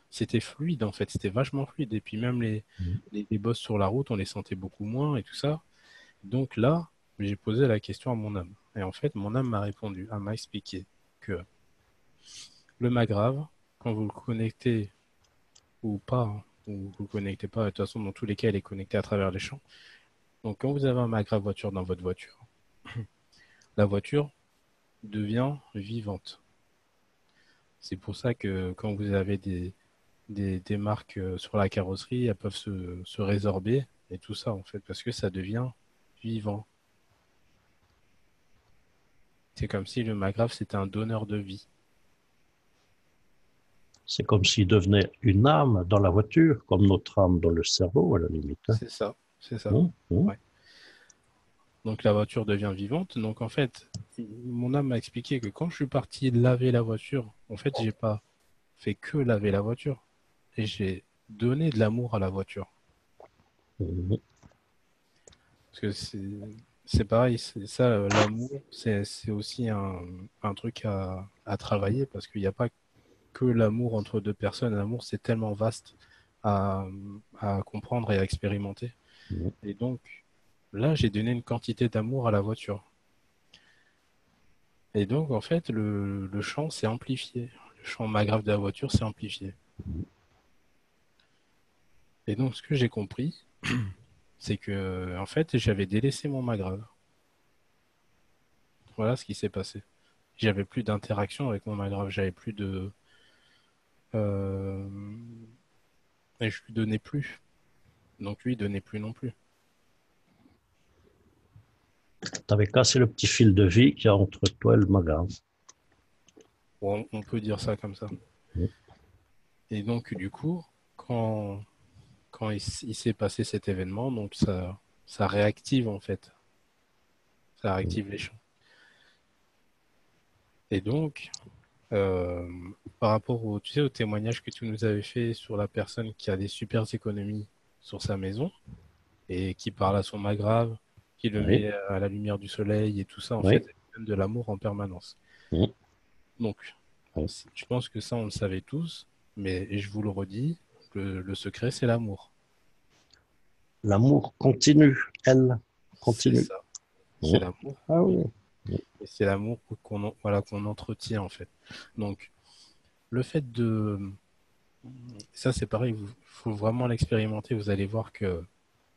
C'était fluide en fait, c'était vachement fluide. Et puis même les bosses sur la route, on les sentait beaucoup moins et tout ça. Donc là, j'ai posé la question à mon âme. Et en fait, mon âme m'a répondu, elle m'a expliqué que le MyGrav, quand vous le connectez ou pas, hein, ou vous le connectez pas, de toute façon, dans tous les cas, elle est connectée à travers les champs. Donc quand vous avez un MyGrav voiture dans votre voiture, la voiture devient vivante. C'est pour ça que quand vous avez des marques sur la carrosserie, elles peuvent se résorber et tout ça en fait, parce que ça devient vivant. C'est comme si le MyGrav c'était un donneur de vie. C'est comme s'il devenait une âme dans la voiture, comme notre âme dans le cerveau à la limite. Hein. C'est ça, c'est ça. Ouais. Donc la voiture devient vivante. Donc en fait, mon âme m'a expliqué que quand je suis parti laver la voiture, en fait, j'ai pas fait que laver la voiture. Et j'ai donné de l'amour à la voiture. Parce que c'est pareil, c'est ça, l'amour, c'est aussi un truc à travailler parce qu'il n'y a pas que l'amour entre deux personnes. L'amour, c'est tellement vaste à, à comprendre et à expérimenter. Et donc, là, j'ai donné une quantité d'amour à la voiture. Et donc, en fait, le chant s'est amplifié. Le chant maghrave de la voiture s'est amplifié. Et donc, ce que j'ai compris, c'est que, en fait, j'avais délaissé mon maghrave. Voilà ce qui s'est passé. J'avais plus d'interaction avec mon maghrave. J'avais plus de... et je lui donnais plus. Donc, lui, il donnait plus non plus. Tu avais cassé le petit fil de vie qu'il y a entre toi et le maghrave. Bon, on peut dire ça comme ça. Et donc, du coup, quand il s'est passé cet événement, donc ça réactive en fait. Ça réactive les champs. Et donc, par rapport au, tu sais, au témoignage que tu nous avais fait sur la personne qui a des super économies sur sa maison et qui parle à son maghrave, qui le met à la lumière du soleil et tout ça, en fait, elle donne de l'amour en permanence. Donc, je pense que ça, on le savait tous, mais je vous le redis, le secret, c'est l'amour. L'amour continue, elle continue. C'est ça. C'est l'amour. Ah oui. Et c'est l'amour qu'on entretient, en fait. Donc, le fait de... Ça, c'est pareil, il faut vraiment l'expérimenter. Vous allez voir que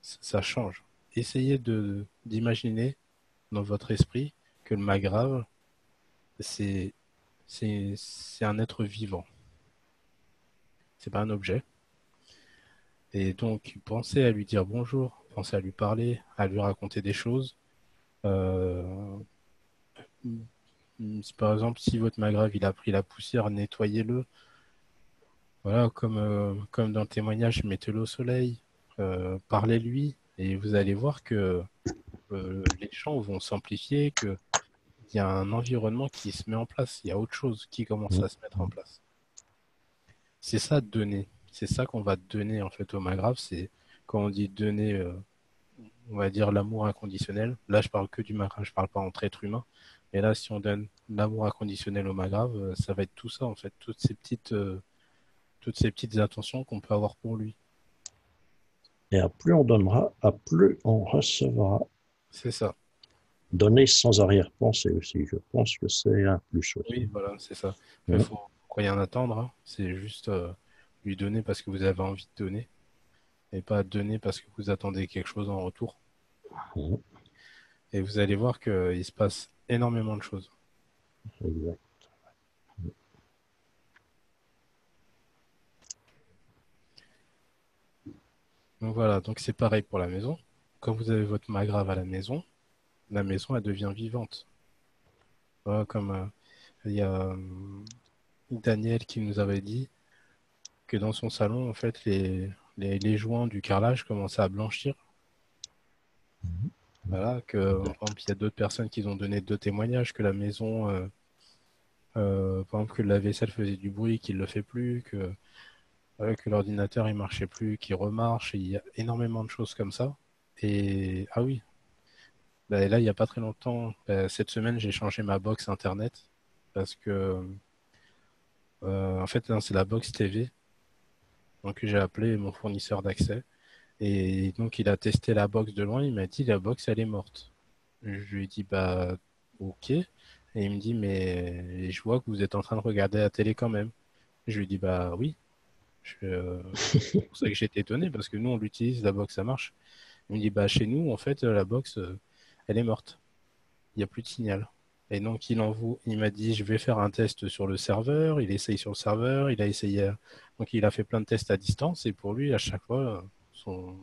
ça change. Essayez d'imaginer dans votre esprit que le maghrave, c'est un être vivant. C'est pas un objet. Et donc, pensez à lui dire bonjour, pensez à lui parler, à lui raconter des choses. Par exemple, si votre maghrave il a pris la poussière, nettoyez-le. Voilà, comme dans le témoignage, mettez-le au soleil, parlez-lui, et vous allez voir que les champs vont s'amplifier, qu'il y a un environnement qui se met en place, il y a autre chose qui commence à se mettre en place. C'est ça, donner. C'est ça qu'on va donner en fait au maghrave. C'est quand on dit donner, on va dire l'amour inconditionnel. Là, je parle que du maghrave, je parle pas entre êtres humains. Et là, si on donne l'amour inconditionnel au maghrave, ça va être tout ça en fait, toutes ces petites attentions qu'on peut avoir pour lui. Et à plus on donnera, à plus on recevra. C'est ça. Donner sans arrière-pensée aussi. Je pense que c'est un plus aussi. Oui, voilà, c'est ça. Il faut rien attendre. Hein. C'est juste lui donner parce que vous avez envie de donner. Et pas donner parce que vous attendez quelque chose en retour. Et vous allez voir qu'il se passe énormément de choses. Exact. Donc voilà, donc c'est pareil pour la maison. Quand vous avez votre maghrave à la maison elle devient vivante. Voilà, comme il y a Daniel qui nous avait dit que dans son salon, en fait, les joints du carrelage commençaient à blanchir. Voilà, que par exemple, il y a d'autres personnes qui ont donné deux témoignages que la maison, par exemple, que la vaisselle faisait du bruit, qu'il ne le fait plus, que l'ordinateur il marchait plus, qu'il remarche. Il y a énormément de choses comme ça. Et ah oui, bah, là, il n'y a pas très longtemps, cette semaine, j'ai changé ma box internet parce que en fait, c'est la box TV. Donc j'ai appelé mon fournisseur d'accès et donc il a testé la box de loin. Il m'a dit la box elle est morte. Je lui ai dit bah ok et il me dit mais je vois que vous êtes en train de regarder la télé quand même. Je lui ai dit bah oui. C'est pour ça que j'étais étonné parce que nous on l'utilise, la box ça marche. Il me dit bah chez nous en fait la box elle est morte. Il n'y a plus de signal. Et donc il m'a dit je vais faire un test sur le serveur, il essaye sur le serveur, il a essayé, donc il a fait plein de tests à distance et pour lui à chaque fois son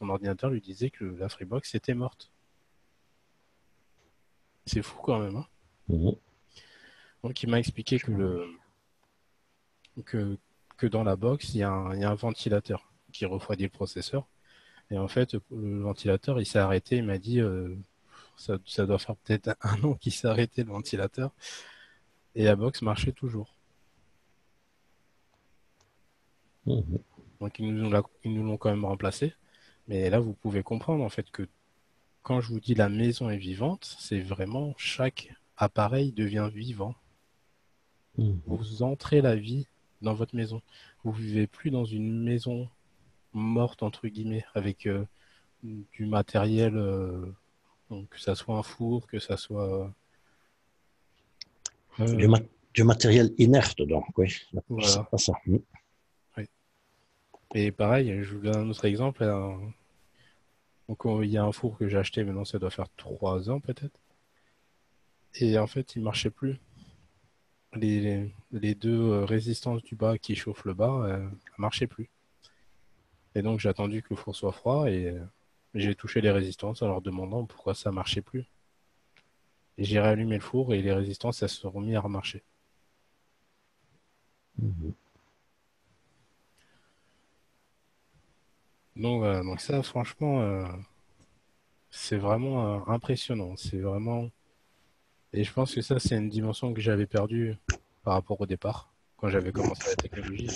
ordinateur lui disait que la Freebox était morte. C'est fou quand même. Hein. Donc il m'a expliqué que dans la box il y a un ventilateur qui refroidit le processeur et en fait le ventilateur il s'est arrêté, il m'a dit Ça doit faire peut-être 1 an qu'il s'est arrêté le ventilateur. Et la box marchait toujours. Donc ils nous l'ont quand même remplacé. Mais là, vous pouvez comprendre en fait que quand je vous dis la maison est vivante, c'est vraiment chaque appareil devient vivant. Vous entrez la vie dans votre maison. Vous vivez plus dans une maison morte, entre guillemets, avec du matériel, donc, que ça soit un four, que ça soit... Du matériel inerte, donc, oui. Voilà. C'est pas ça. Oui. Et pareil, je vous donne un autre exemple. Donc, il y a un four que j'ai acheté, maintenant ça doit faire 3 ans peut-être. Et en fait, il marchait plus. Les deux résistances du bas qui chauffent le bas ne marchaient plus. Et donc, j'ai attendu que le four soit froid et j'ai touché les résistances en leur demandant pourquoi ça marchait plus. Et j'ai réallumé le four et les résistances, elles se sont remis à remarcher. Donc ça, franchement, c'est vraiment impressionnant. C'est vraiment... Et je pense que ça, c'est une dimension que j'avais perdue par rapport au départ. Quand j'avais commencé la technologie,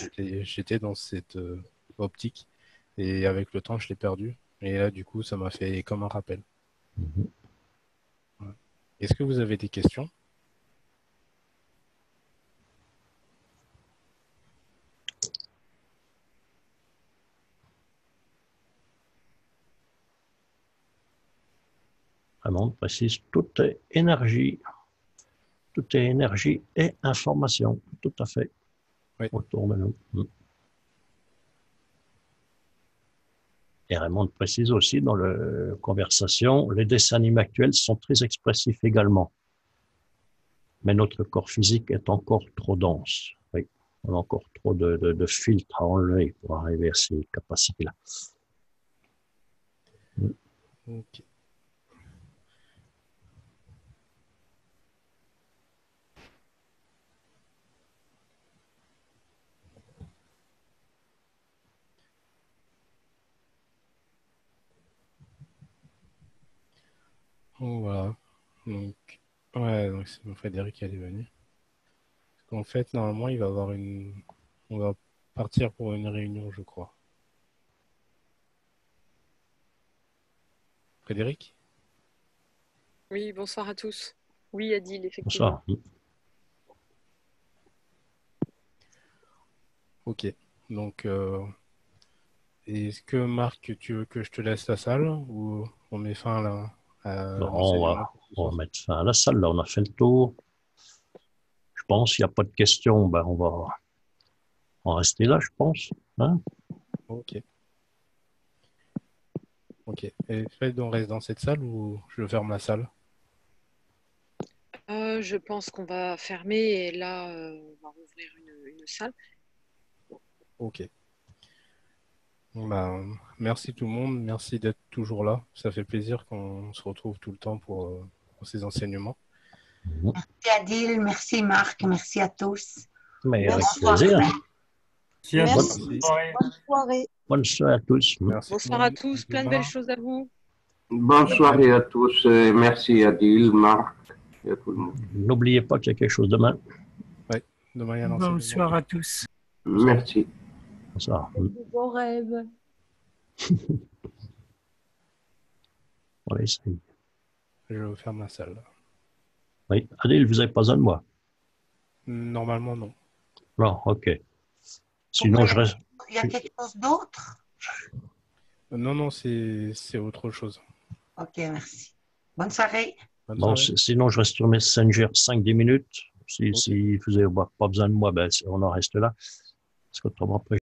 j'étais dans cette optique. Et avec le temps, je l'ai perdu. Et là, du coup, ça m'a fait comme un rappel. Ouais. Est-ce que vous avez des questions? Vraiment, on précise, tout est énergie. Tout est énergie et information. Tout à fait. Oui. Autour de nous. Et Raymond précise aussi dans la conversation, les dessins animés actuels sont très expressifs également. Mais notre corps physique est encore trop dense. Oui, on a encore trop de filtres à enlever pour arriver à ces capacités-là. Ok. Donc, voilà. Donc, ouais, donc c'est Frédéric qui est venu. En fait, normalement, il va avoir on va partir pour une réunion, je crois. Frédéric? Oui, bonsoir à tous. Oui, Adil, effectivement. Bonsoir. Ok. Donc, est-ce que Marc, tu veux que je te laisse la salle ou on met fin là à Non, l'enseignement pour ce on soir? va mettre fin à la salle. Là, on a fait le tour. Je pense qu'il n'y a pas de questions. Ben, on va en rester là, je pense. Hein? Ok. Ok. Et Fred, on reste dans cette salle ou je ferme la salle? Je pense qu'on va fermer et là, on va rouvrir une salle. Ok. Bah, merci tout le monde. Merci d'être toujours là. Ça fait plaisir qu'on se retrouve tout le temps pour ces enseignements. Merci Adil, merci Marc, merci à tous. Mais avec Merci. plaisir. Merci. Merci. Bonne soirée. Bonne soirée à tous. Merci Bonsoir tout le à monde. tous, plein de belles choses à vous. Bonne soirée à tous. Merci Adil, Marc et à tout le monde. N'oubliez pas qu'il y a quelque chose demain. Demain, il y a l'enseignement. Bonsoir à tous. Merci. Bonsoir. Bon rêve. Voilà, essaye. Je ferme la salle. Oui. Adil, vous n'avez pas besoin de moi? Normalement, non. Non, ok. Sinon, je reste. Il y a quelque chose d'autre? Non, c'est autre chose. Ok, merci. Bonne soirée. Bonne Bon, soirée. sinon, je reste sur Messenger 5-10 minutes. Si vous n'avez pas besoin de moi, ben, on en reste là. Parce qu'autrement, après,